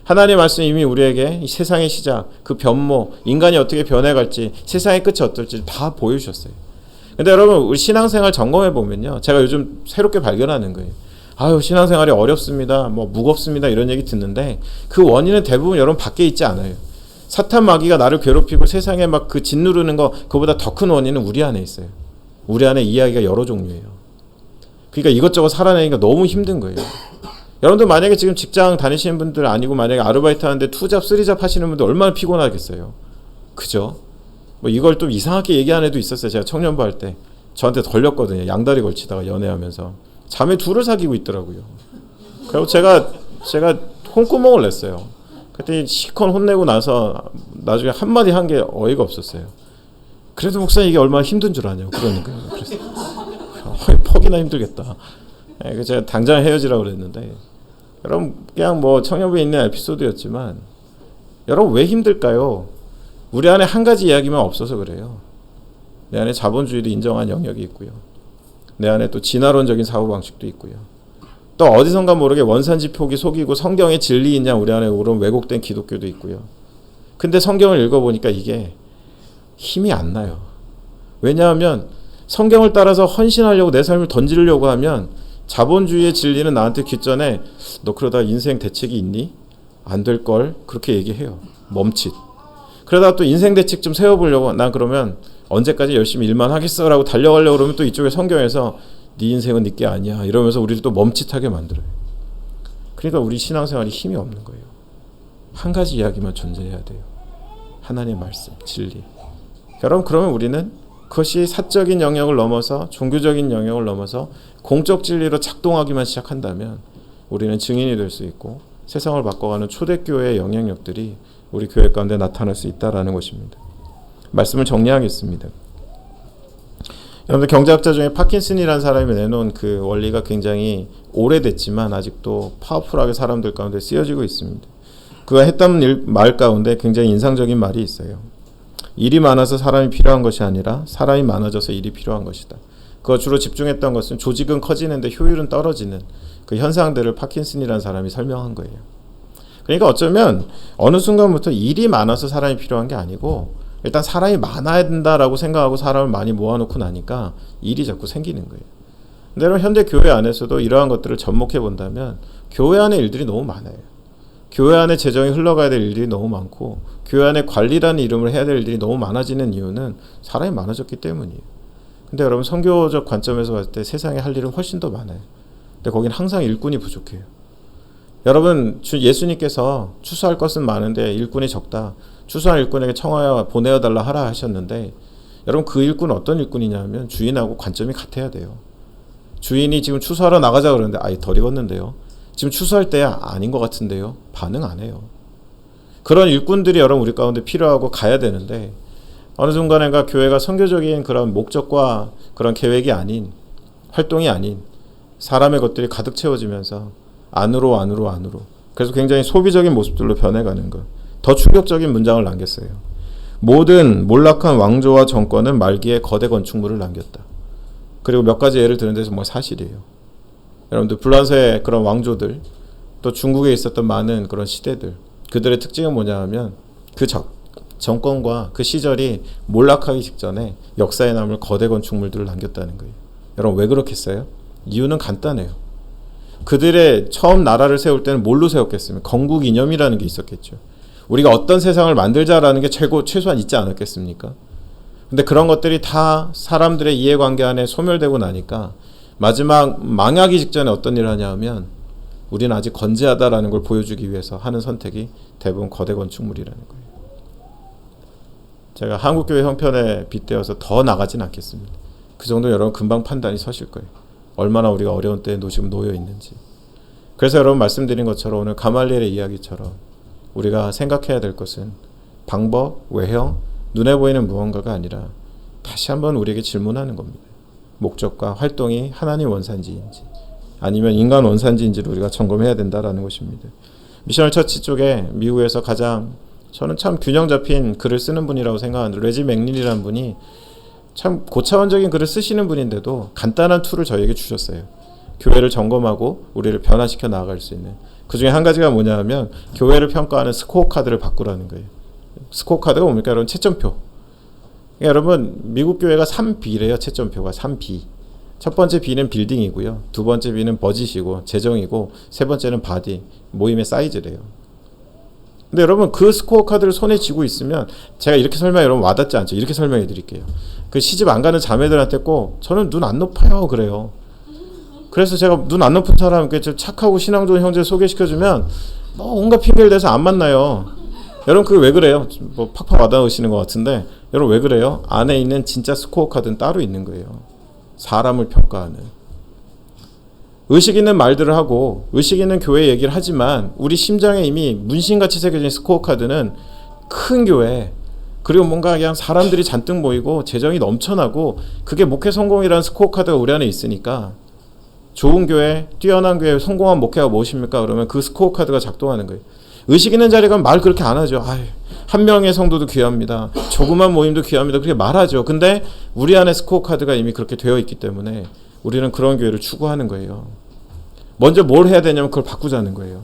하나님의 말씀이 이미 우리에게 이 세상의 시작, 그 변모, 인간이 어떻게 변해갈지, 세상의 끝이 어떨지 다 보여주셨어요. 근데 여러분 우리 신앙생활 점검해 보면요, 제가 요즘 새롭게 발견하는 거예요. 아유 신앙생활이 어렵습니다, 뭐 무겁습니다 이런 얘기 듣는데 그 원인은 대부분 여러분 밖에 있지 않아요. 사탄 마귀가 나를 괴롭히고 세상에 막 그 짓누르는 거 그보다 더 큰 원인은 우리 안에 있어요. 우리 안에 이야기가 여러 종류예요. 그러니까 이것저것 살아내기가 너무 힘든 거예요. 여러분들 만약에 지금 직장 다니시는 분들 아니고 만약에 아르바이트 하는데 2잡, 3잡 하시는 분들 얼마나 피곤하겠어요. 그죠? 뭐 이걸 좀 이상하게 얘기하는 애도 있었어요. 제가 청년부 할 때 저한테 걸렸거든요. 양다리 걸치다가 연애하면서 자매 둘을 사귀고 있더라고요. 그리고 제가 콩구멍을 냈어요. 그때 시컨 혼내고 나서 나중에 한마디 한 게 어이가 없었어요. 그래도 목사님 이게 얼마나 힘든 줄 아냐고 그러는 거예요. 그래서 퍽이나 힘들겠다. 그래서 제가 당장 헤어지라고 그랬는데 여러분 그냥 뭐 청년부에 있는 에피소드였지만 여러분 왜 힘들까요? 우리 안에 한 가지 이야기만 없어서 그래요. 내 안에 자본주의를 인정한 영역이 있고요. 내 안에 또 진화론적인 사고방식도 있고요. 또 어디선가 모르게 원산지 표기 속이고 성경의 진리이냐 우리 안에 오른 왜곡된 기독교도 있고요. 근데 성경을 읽어보니까 이게 힘이 안 나요. 왜냐하면 성경을 따라서 헌신하려고 내 삶을 던지려고 하면 자본주의의 진리는 나한테 귓전에 너 그러다 인생 대책이 있니? 안 될걸? 그렇게 얘기해요. 멈칫. 그러다가 또 인생 대책 좀 세워보려고 난 그러면 언제까지 열심히 일만 하겠어? 라고 달려가려고 그러면 또 이쪽에 성경에서 네 인생은 네 게 아니야 이러면서 우리를 또 멈칫하게 만들어요. 그러니까 우리 신앙생활이 힘이 없는 거예요. 한 가지 이야기만 존재해야 돼요. 하나님의 말씀, 진리. 여러분 그러면 우리는 그것이 사적인 영역을 넘어서 종교적인 영역을 넘어서 공적 진리로 작동하기만 시작한다면 우리는 증인이 될 수 있고 세상을 바꿔가는 초대교회의 영향력들이 우리 교회 가운데 나타날 수 있다는 것입니다. 말씀을 정리하겠습니다. 여러분들 경제학자 중에 파킨슨이라는 사람이 내놓은 그 원리가 굉장히 오래됐지만 아직도 파워풀하게 사람들 가운데 쓰여지고 있습니다. 그가 했던 말 가운데 굉장히 인상적인 말이 있어요. 일이 많아서 사람이 필요한 것이 아니라 사람이 많아져서 일이 필요한 것이다. 그가 주로 집중했던 것은 조직은 커지는데 효율은 떨어지는 그 현상들을 파킨슨이라는 사람이 설명한 거예요. 그러니까 어쩌면 어느 순간부터 일이 많아서 사람이 필요한 게 아니고 일단 사람이 많아야 된다라고 생각하고 사람을 많이 모아놓고 나니까 일이 자꾸 생기는 거예요. 근데 여러분 현대 교회 안에서도 이러한 것들을 접목해 본다면 교회 안에 일들이 너무 많아요. 교회 안에 재정이 흘러가야 될 일들이 너무 많고 교회 안에 관리라는 이름을 해야 될 일들이 너무 많아지는 이유는 사람이 많아졌기 때문이에요. 근데 여러분 선교적 관점에서 봤을 때 세상에 할 일은 훨씬 더 많아요. 근데 거긴 항상 일꾼이 부족해요. 여러분 예수님께서 추수할 것은 많은데 일꾼이 적다. 추수한 일꾼에게 청하여 보내어 달라 하라 하셨는데 여러분 그 일꾼은 어떤 일꾼이냐면 주인하고 관점이 같아야 돼요. 주인이 지금 추수하러 나가자 그러는데 아이 덜 익었는데요. 지금 추수할 때야 아닌 것 같은데요. 반응 안 해요. 그런 일꾼들이 여러분 우리 가운데 필요하고 가야 되는데 어느 순간인가 교회가 선교적인 그런 목적과 그런 계획이 아닌 활동이 아닌 사람의 것들이 가득 채워지면서 안으로 그래서 굉장히 소비적인 모습들로 변해가는 것. 더 충격적인 문장을 남겼어요. 모든 몰락한 왕조와 정권은 말기에 거대 건축물을 남겼다. 그리고 몇 가지 예를 드는데 정말 사실이에요. 여러분들 불란서의 그런 왕조들 또 중국에 있었던 많은 그런 시대들 그들의 특징은 뭐냐 하면 그 정권과 그 시절이 몰락하기 직전에 역사에 남을 거대 건축물들을 남겼다는 거예요. 여러분 왜 그렇겠어요? 이유는 간단해요. 그들의 처음 나라를 세울 때는 뭘로 세웠겠습니까? 건국 이념이라는 게 있었겠죠. 우리가 어떤 세상을 만들자라는 게 최소한 있지 않았겠습니까? 근데 그런 것들이 다 사람들의 이해관계 안에 소멸되고 나니까 마지막 망하기 직전에 어떤 일을 하냐 하면 우리는 아직 건재하다라는 걸 보여주기 위해서 하는 선택이 대부분 거대 건축물이라는 거예요. 제가 한국교회 형편에 빗대어서 더 나가진 않겠습니다. 그 정도 여러분 금방 판단이 서실 거예요. 얼마나 우리가 어려운 때에 지금 놓여 있는지. 그래서 여러분 말씀드린 것처럼 오늘 가말리엘의 이야기처럼 우리가 생각해야 될 것은 방법, 외형, 눈에 보이는 무언가가 아니라 다시 한번 우리에게 질문하는 겁니다. 목적과 활동이 하나님 원산지인지 아니면 인간 원산지인지를 우리가 점검해야 된다라는 것입니다. 미셔널 처치 쪽에 미국에서 가장 저는 참 균형 잡힌 글을 쓰는 분이라고 생각하는데 레지 맥닐이라는 분이 참 고차원적인 글을 쓰시는 분인데도 간단한 툴을 저에게 주셨어요. 교회를 점검하고 우리를 변화시켜 나아갈 수 있는. 그 중에 한 가지가 뭐냐 하면 교회를 평가하는 스코어 카드를 바꾸라는 거예요. 스코어 카드가 뭡니까? 여러분 채점표. 그러니까 여러분 미국 교회가 3B래요. 채점표가 3B. 첫 번째 B는 빌딩이고요. 두 번째 B는 버짓이고 재정이고 세 번째는 바디, 모임의 사이즈래요. 근데 여러분 그 스코어 카드를 손에 쥐고 있으면 제가 이렇게 설명 여러분 와닿지 않죠. 이렇게 설명해 드릴게요. 그 시집 안 가는 자매들한테 꼭 저는 눈 안 높아요 그래요. 그래서 제가 눈 안 높은 사람께 착하고 신앙 좋은 형제 소개시켜주면 뭐 온갖 핑계를 대서 안 만나요. 여러분 그게 왜 그래요? 뭐 팍팍 와닿으시는 것 같은데 여러분 왜 그래요? 안에 있는 진짜 스코어 카드는 따로 있는 거예요. 사람을 평가하는. 의식 있는 말들을 하고 의식 있는 교회 얘기를 하지만 우리 심장에 이미 문신같이 새겨진 스코어 카드는 큰 교회 그리고 뭔가 그냥 사람들이 잔뜩 모이고 재정이 넘쳐나고 그게 목회 성공이라는 스코어 카드가 우리 안에 있으니까 좋은 교회, 뛰어난 교회, 성공한 목회가 무엇입니까? 그러면 그 스코어 카드가 작동하는 거예요. 의식 있는 자리 가면 말 그렇게 안 하죠. 한 명의 성도도 귀합니다. 조그만 모임도 귀합니다. 그렇게 말하죠. 근데 우리 안에 스코어 카드가 이미 그렇게 되어 있기 때문에 우리는 그런 교회를 추구하는 거예요. 먼저 뭘 해야 되냐면 그걸 바꾸자는 거예요.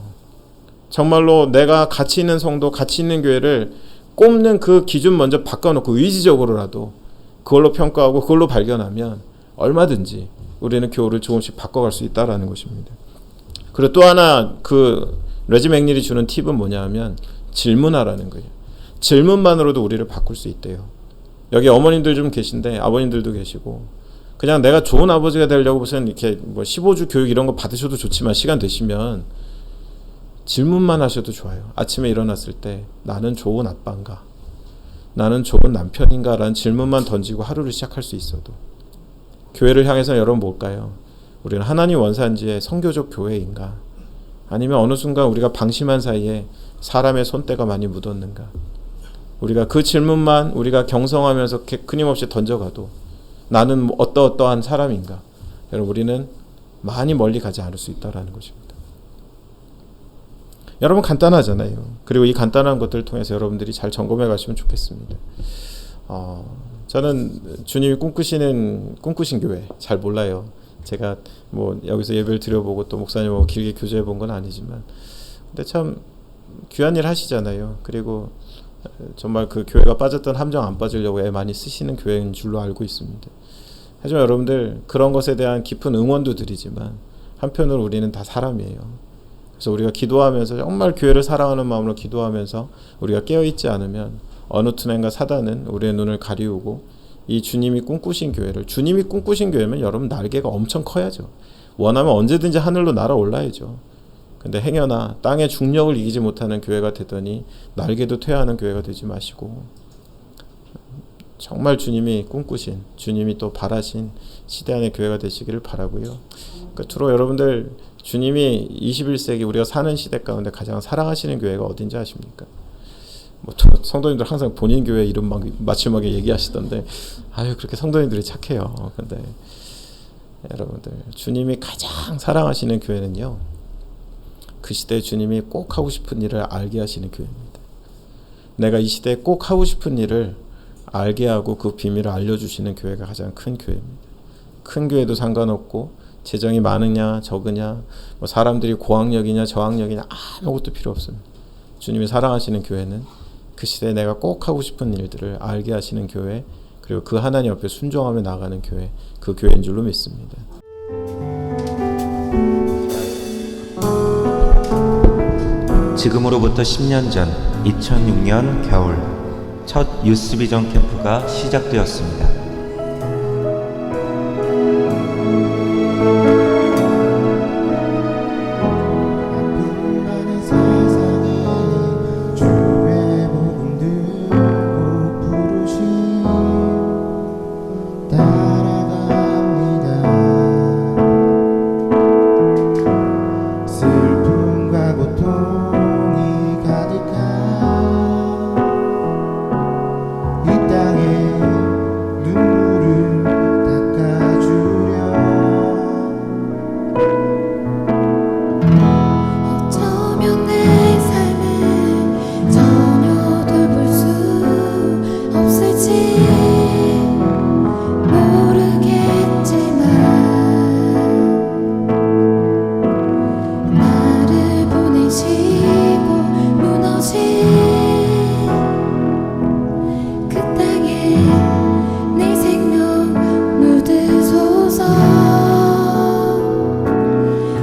정말로 내가 가치 있는 성도, 가치 있는 교회를 꼽는 그 기준 먼저 바꿔놓고 의지적으로라도 그걸로 평가하고 그걸로 발견하면 얼마든지 우리는 교회를 조금씩 바꿔갈 수 있다라는 것입니다. 그리고 또 하나 그 레지 맥닐이 주는 팁은 뭐냐 하면 질문하라는 거예요. 질문만으로도 우리를 바꿀 수 있대요. 여기 어머님들 좀 계신데 아버님들도 계시고 그냥 내가 좋은 아버지가 되려고 무슨 이렇게 뭐 15주 교육 이런 거 받으셔도 좋지만 시간 되시면 질문만 하셔도 좋아요. 아침에 일어났을 때 나는 좋은 아빠인가? 나는 좋은 남편인가? 라는 질문만 던지고 하루를 시작할 수 있어도 교회를 향해서 여러분 뭘까요? 우리는 하나님 원산지의 선교적 교회인가? 아니면 어느 순간 우리가 방심한 사이에 사람의 손때가 많이 묻었는가? 우리가 그 질문만 우리가 경성하면서 끊임없이 던져가도 나는 어떠한 사람인가? 여러분 우리는 많이 멀리 가지 않을 수 있다는 것입니다. 여러분 간단하잖아요. 그리고 이 간단한 것들을 통해서 여러분들이 잘 점검해 가시면 좋겠습니다. 저는 주님이 꿈꾸신 교회 잘 몰라요. 제가 뭐 여기서 예배를 드려보고 또 목사님하고 길게 교제해 본 건 아니지만 근데 참 귀한 일 하시잖아요. 그리고 정말 그 교회가 빠졌던 함정 안 빠지려고 애 많이 쓰시는 교회인 줄로 알고 있습니다. 하지만 여러분들 그런 것에 대한 깊은 응원도 드리지만 한편으로 우리는 다 사람이에요. 그래서 우리가 기도하면서 정말 교회를 사랑하는 마음으로 기도하면서 우리가 깨어있지 않으면 어느 틈엔가 사단은 우리의 눈을 가리우고 이 주님이 꿈꾸신 교회를, 주님이 꿈꾸신 교회면 여러분 날개가 엄청 커야죠. 원하면 언제든지 하늘로 날아올라야죠. 근데 행여나 땅의 중력을 이기지 못하는 교회가 되더니 날개도 퇴하는 교회가 되지 마시고 정말 주님이 꿈꾸신, 주님이 또 바라신 시대 안의 교회가 되시기를 바라고요. 끝으로 여러분들, 주님이 21세기 우리가 사는 시대 가운데 가장 사랑하시는 교회가 어딘지 아십니까? 뭐 성도님들 항상 본인 교회 이름 막 맞춤하게 얘기하시던데, 아유 그렇게 성도님들이 착해요. 근데 여러분들, 주님이 가장 사랑하시는 교회는요, 그 시대에 주님이 꼭 하고 싶은 일을 알게 하시는 교회입니다. 내가 이 시대에 꼭 하고 싶은 일을 알게 하고 그 비밀을 알려주시는 교회가 가장 큰 교회입니다. 큰 교회도 상관없고 재정이 많으냐 적으냐, 뭐 사람들이 고학력이냐 저학력이냐 아무것도 필요 없습니다. 주님이 사랑하시는 교회는 그 시대에 내가 꼭 하고 싶은 일들을 알게 하시는 교회, 그리고 그 하나님 앞에 순종하며 나가는 교회, 그 교회인 줄로 믿습니다. 지금으로부터 10년 전 2006년 겨울 첫 유스비전 캠프가 시작되었습니다.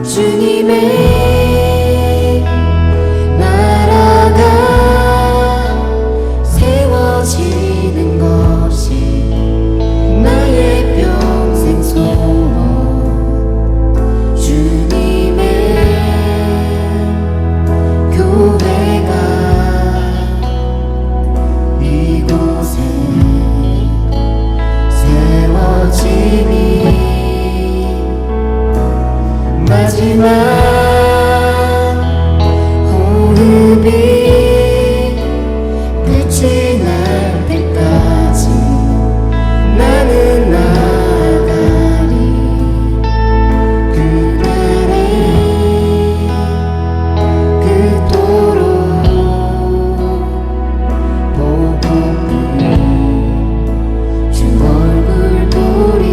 주님의 나라가 세워지는 것이 나의 평생 소원. 주님의 교회가 이곳에 세워지니 마지막 호흡이 끝이 날 때까지 나는 나가리. 그날에 그토록 보고픈 주 얼굴 보리.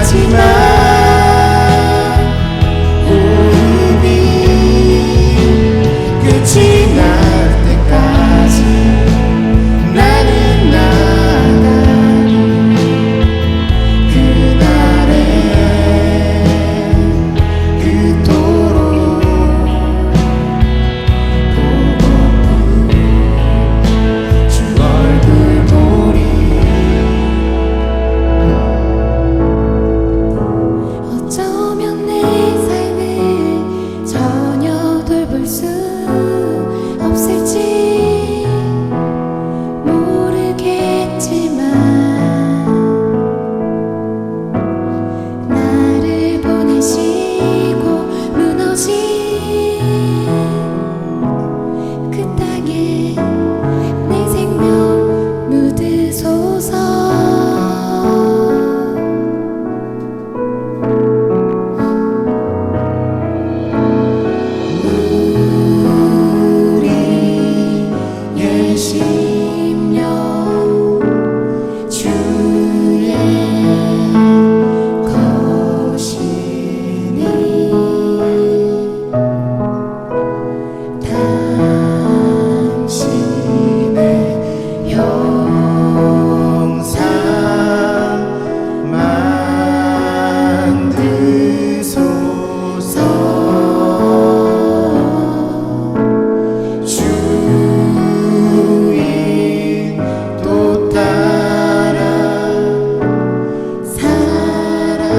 마지막 호흡이 끝이 날 때까지 나는 나가리 그날에 그토록 보고픈 주 얼굴 보리 어쩌면 내 삶을 전혀 돌볼 수 없을지 모르겠지만 나를 보내시고 무너진 그 땅에 내 생명 묻으소서 우리의 심령 주의 것이니 당신의 형상 만드소서 주인 또 따라 살아갈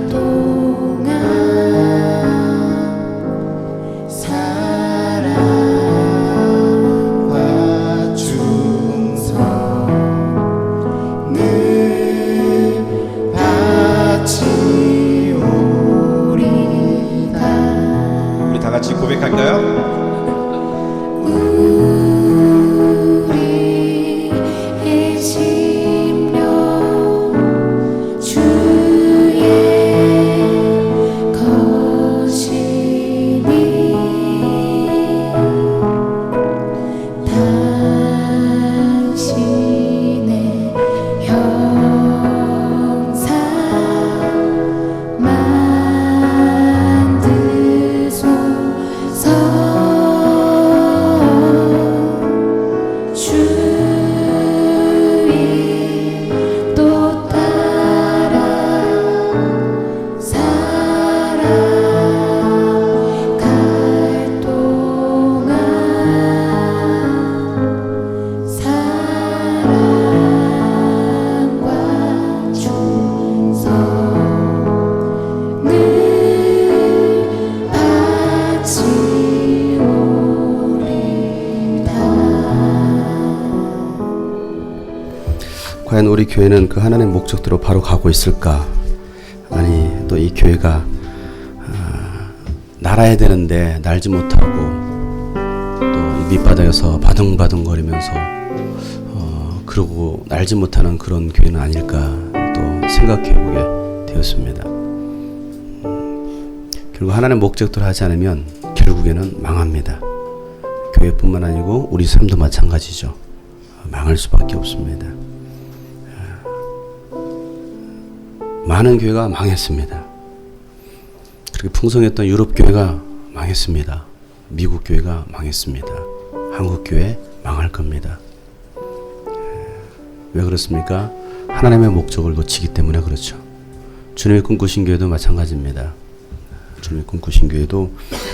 동안 사랑과 충성 늘 바치오리다 우리 다 같이 고백할까요? 우리의 심령 주의 것이니 당신의 형상 만드소서 주인 또 따라 살아갈 동안 사랑과 충성 늘 바치오리다 과연 우리 교회는 그 하나님의 목적대로 바로 가고 있을까? 아니 또 이 교회가 날아야 되는데 날지 못하고 또 이 밑바닥에서 바둥바둥거리면서 그러고 날지 못하는 그런 교회는 아닐까 또 생각해보게 되었습니다. 결국 하나님의 목적대로 하지 않으면 결국에는 망합니다. 교회뿐만 아니고 우리 삶도 마찬가지죠. 망할 수밖에 없습니다. 많은 교회가 망했습니다. 그렇게 풍성했던 유럽 교회가 망했습니다. 미국 교회가 망했습니다. 한국 교회 망할 겁니다. 왜 그렇습니까? 하나님의 목적을 놓치기 때문에 그렇죠. 주님의 꿈꾸신 교회도 마찬가지입니다. 주님의 꿈꾸신 교회도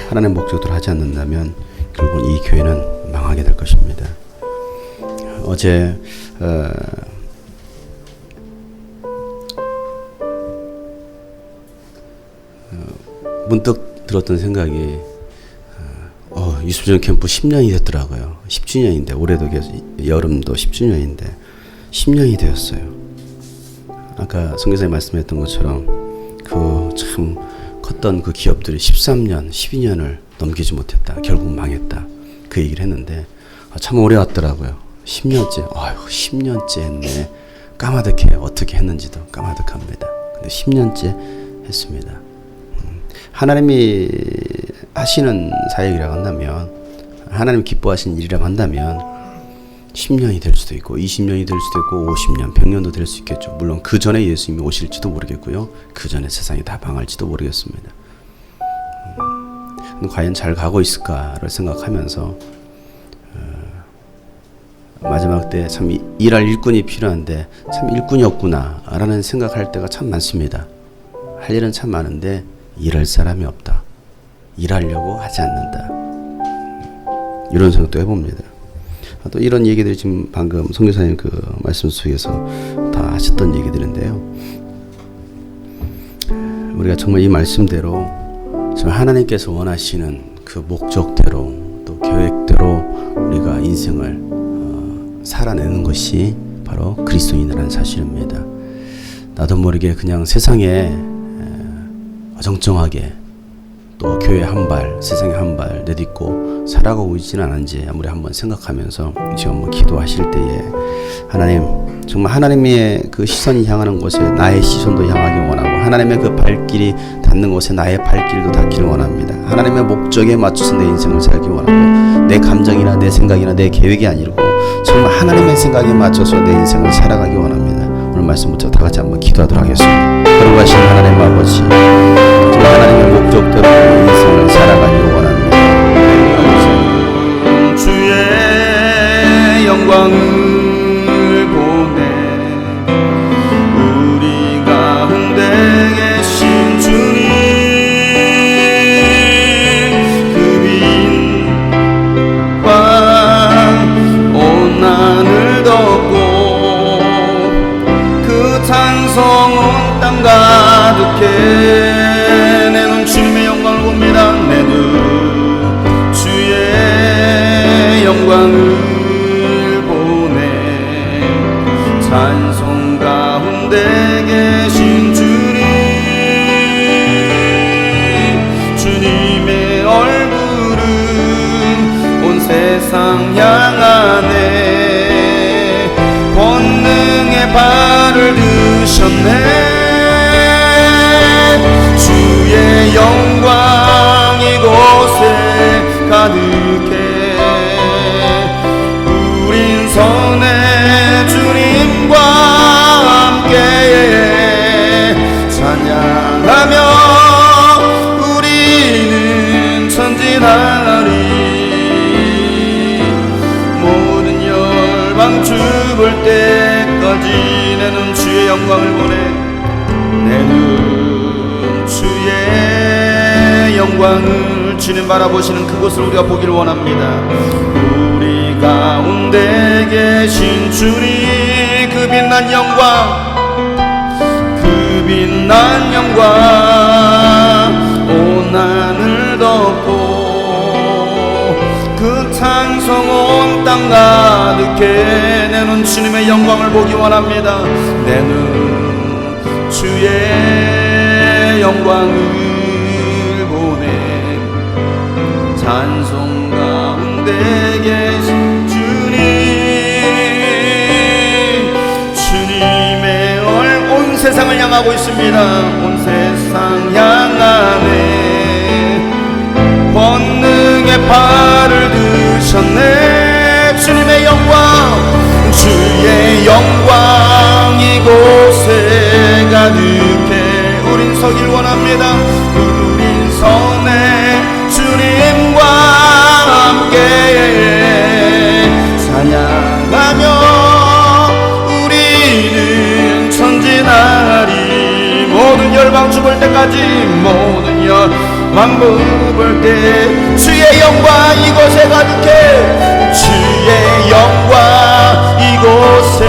하나님의 목적대로 하지 않는다면 결국 이 교회는 망하게 될 것입니다. 어제 문득 들었던 생각이 유수비전 캠프 10년이 됐더라고요. 10주년인데 올해도 여름도 10주년인데 10년이 되었어요. 아까 선교사님 말씀했던 것처럼 그 참 컸던 그 기업들이 13년, 12년을 넘기지 못했다. 결국 망했다. 그 얘기를 했는데 참 오래 왔더라고요. 10년째. 아유, 10년째 했네. 까마득해. 어떻게 했는지도 까마득합니다. 근데 10년째 했습니다. 하나님이 하시는 사역이라고 한다면, 하나님 기뻐하시는 일이라고 한다면 10년이 될 수도 있고 20년이 될 수도 있고 50년, 100년도 될 수 있겠죠. 물론 그 전에 예수님이 오실지도 모르겠고요. 그 전에 세상이 다 망할지도 모르겠습니다. 과연 잘 가고 있을까를 생각하면서 마지막 때 참 일할 일꾼이 필요한데 참 일꾼이 없구나 라는 생각할 때가 참 많습니다. 할 일은 참 많은데 일할 사람이 없다. 일하려고 하지 않는다. 이런 생각도 해봅니다. 또 이런 얘기들이 지금 방금 선교사님 그 말씀 속에서 다 하셨던 얘기들인데요. 우리가 정말 이 말씀대로 정말 하나님께서 원하시는 그 목적대로 또 계획대로 우리가 인생을 살아내는 것이 바로 그리스도인이라는 사실입니다. 나도 모르게 그냥 세상에 어정쩡하게 또 교회 한 발, 세상에 한 발 내딛고 살아가고 있지는 않은지 아무리 한번 생각하면서 지금 한번 기도하실 때에 하나님, 정말 하나님의 그 시선이 향하는 곳에 나의 시선도 향하기 원하고 하나님의 그 발길이 닿는 곳에 나의 발길도 닿기를 원합니다. 하나님의 목적에 맞춰서 내 인생을 살기 원하고 내 감정이나 내 생각이나 내 계획이 아니고 정말 하나님의 생각에 맞춰서 내 인생을 살아가기 원합니다. 오늘 말씀부터 다 같이 한번 기도하도록 하겠습니다. 거룩하신 하나님 아버지, 정말 하나님의 목적대로 인생을 살아가기 원합니다. 주의 영광을 보내 우리 가운데 계신 주님, 그 빛과 온 하늘 덮고 그 찬송 온 땅 가득해 내 눈 주님의 영광을 봅니다. 내 눈 주의 영광을 보내 찬송 가운데 계신 주님, 주님의 얼굴은 온 세상 향하네 권능의 발을 드셨네. 주의 영광 이곳에 가득해 우린 선의 주님과 함께 찬양하며 우리는 전진하리 모든 열방 죽을 때까지 내 눈 주의 영광을 보내 내 눈 주의 영광을 주님 바라보시는 그곳을 우리가 보기를 원합니다. 우리 가운데 계신 주님, 그 빛난 영광, 그 빛난 영광 온 하늘 덮고 그 찬송 온 땅 가득해 내 눈 주님의 영광을 보기 원합니다. 내 눈 주의 영광을 보내 찬송 가운데 계신 주님, 주님의 온 세상을 향하고 있습니다. 온 세상 향하네 권능의 발을 드셨네. 주님의 영광, 주의 영광 이곳에 가득해 우린 서길 원합니다. 우린 선의 주님과 함께 찬양하며 우리는 전진하리 모든 열방 죽을 때까지 모든 열방 죽을 때 주의 영광 이곳에 가득해 주의 영광 이곳에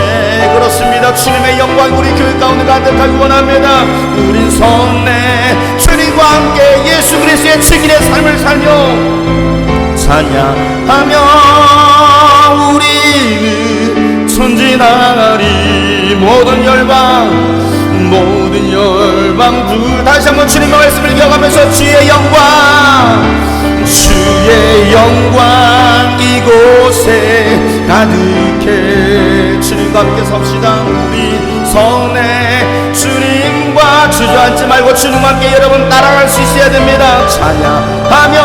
그렇습니다. 주님의 영광 우리 교회 가운데 가득하기 원합니다. 우린 선내 주님과 함께 예수 그리스도의 증인의 삶을 살며 찬양하며 우리는 전진하리 모든 열방 주 다시 한번 주님의 말씀을 기억하면서 주의 영광 이곳에 가득해 주님과 함께 섭시다. 우리 선의 주님과 주저앉지 말고 주님과 함께 여러분 따라갈 수 있어야 됩니다. 찬양하며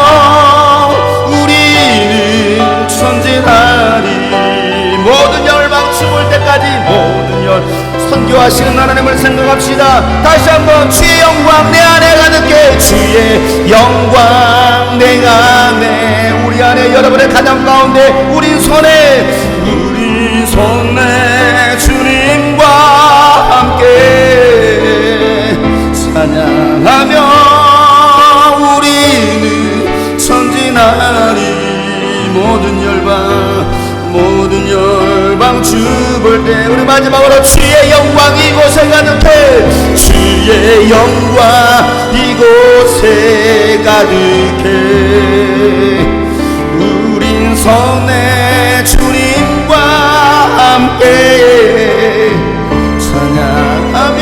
우리는 전진하리 선교하시는 하나님을 생각합시다. 다시 한번 주의 영광 내 안에 가득해. 주의 영광 내 안에, 우리 안에, 여러분의 가정 가운데 우리 손에 주님과 함께 찬양하며 우리는 전진하리. 모든 열방 주 볼 때 우리 마지막으로 주의 영광 이곳에 가득해. 주의 영광 이곳에 가득해. 우린 선의 주님과 함께 찬양하며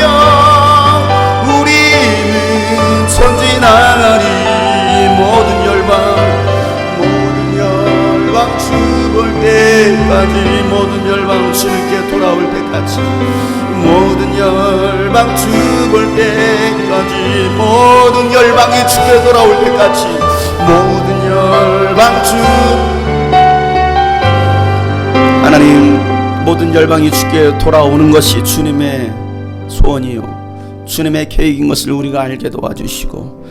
우리는 전진하리. 모든 열방 주 볼 때까지, 모든 열방 주님께 돌아올 때까지, 모든 열방 주 볼 때까지, 모든 열방이 주께 돌아올 때까지, 모든 열방 주 하나님, 모든 열방이 주께 돌아오는 것이 주님의 소원이요 주님의 계획인 것을 우리가 알게 도와주시고,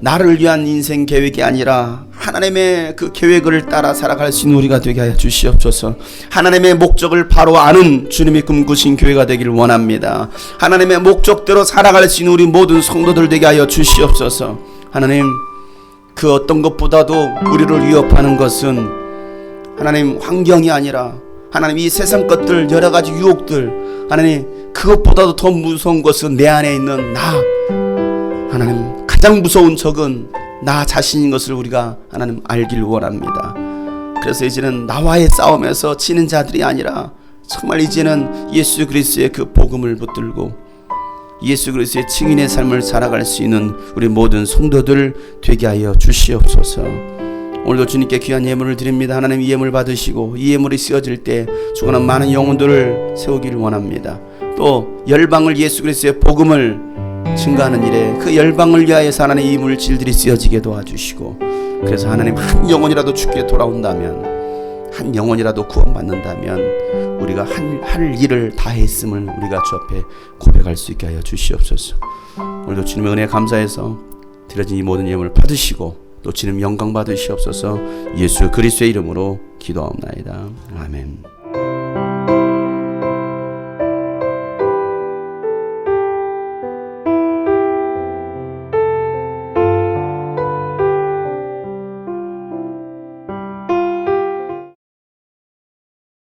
나를 위한 인생 계획이 아니라 하나님의 그 계획을 따라 살아갈 수 있는 우리가 되게 하여 주시옵소서. 하나님의 목적을 바로 아는 주님이 꿈꾸신 교회가 되기를 원합니다. 하나님의 목적대로 살아갈 수 있는 우리 모든 성도들 되게 하여 주시옵소서. 하나님, 그 어떤 것보다도 우리를 위협하는 것은 하나님 환경이 아니라 하나님 이 세상 것들, 여러 가지 유혹들, 하나님 그것보다도 더 무서운 것은 내 안에 있는 나, 하나님 가장 무서운 적은 나 자신인 것을 우리가 하나님 알기를 원합니다. 그래서 이제는 나와의 싸움에서 지는 자들이 아니라 정말 이제는 예수 그리스도의 그 복음을 붙들고 예수 그리스도의 증인의 삶을 살아갈 수 있는 우리 모든 성도들 되게 하여 주시옵소서. 오늘도 주님께 귀한 예물을 드립니다. 하나님 이 예물 받으시고 이 예물이 쓰여질 때 주관한 많은 영혼들을 세우기를 원합니다. 또 열방을 예수 그리스도의 복음을 증가하는 일에 그 열방을 위하여서 하나님 이 물질들이 쓰여지게 도와주시고, 그래서 하나님 한 영혼이라도 주께 돌아온다면, 한 영혼이라도 구원받는다면 우리가 할 일을 다 했음을 우리가 주 앞에 고백할 수 있게 하여 주시옵소서. 오늘도 주님의 은혜 감사해서 드려진 이 모든 예물을 받으시고 또 주님 영광 받으시옵소서. 예수 그리스도의 이름으로 기도하옵나이다. 아멘.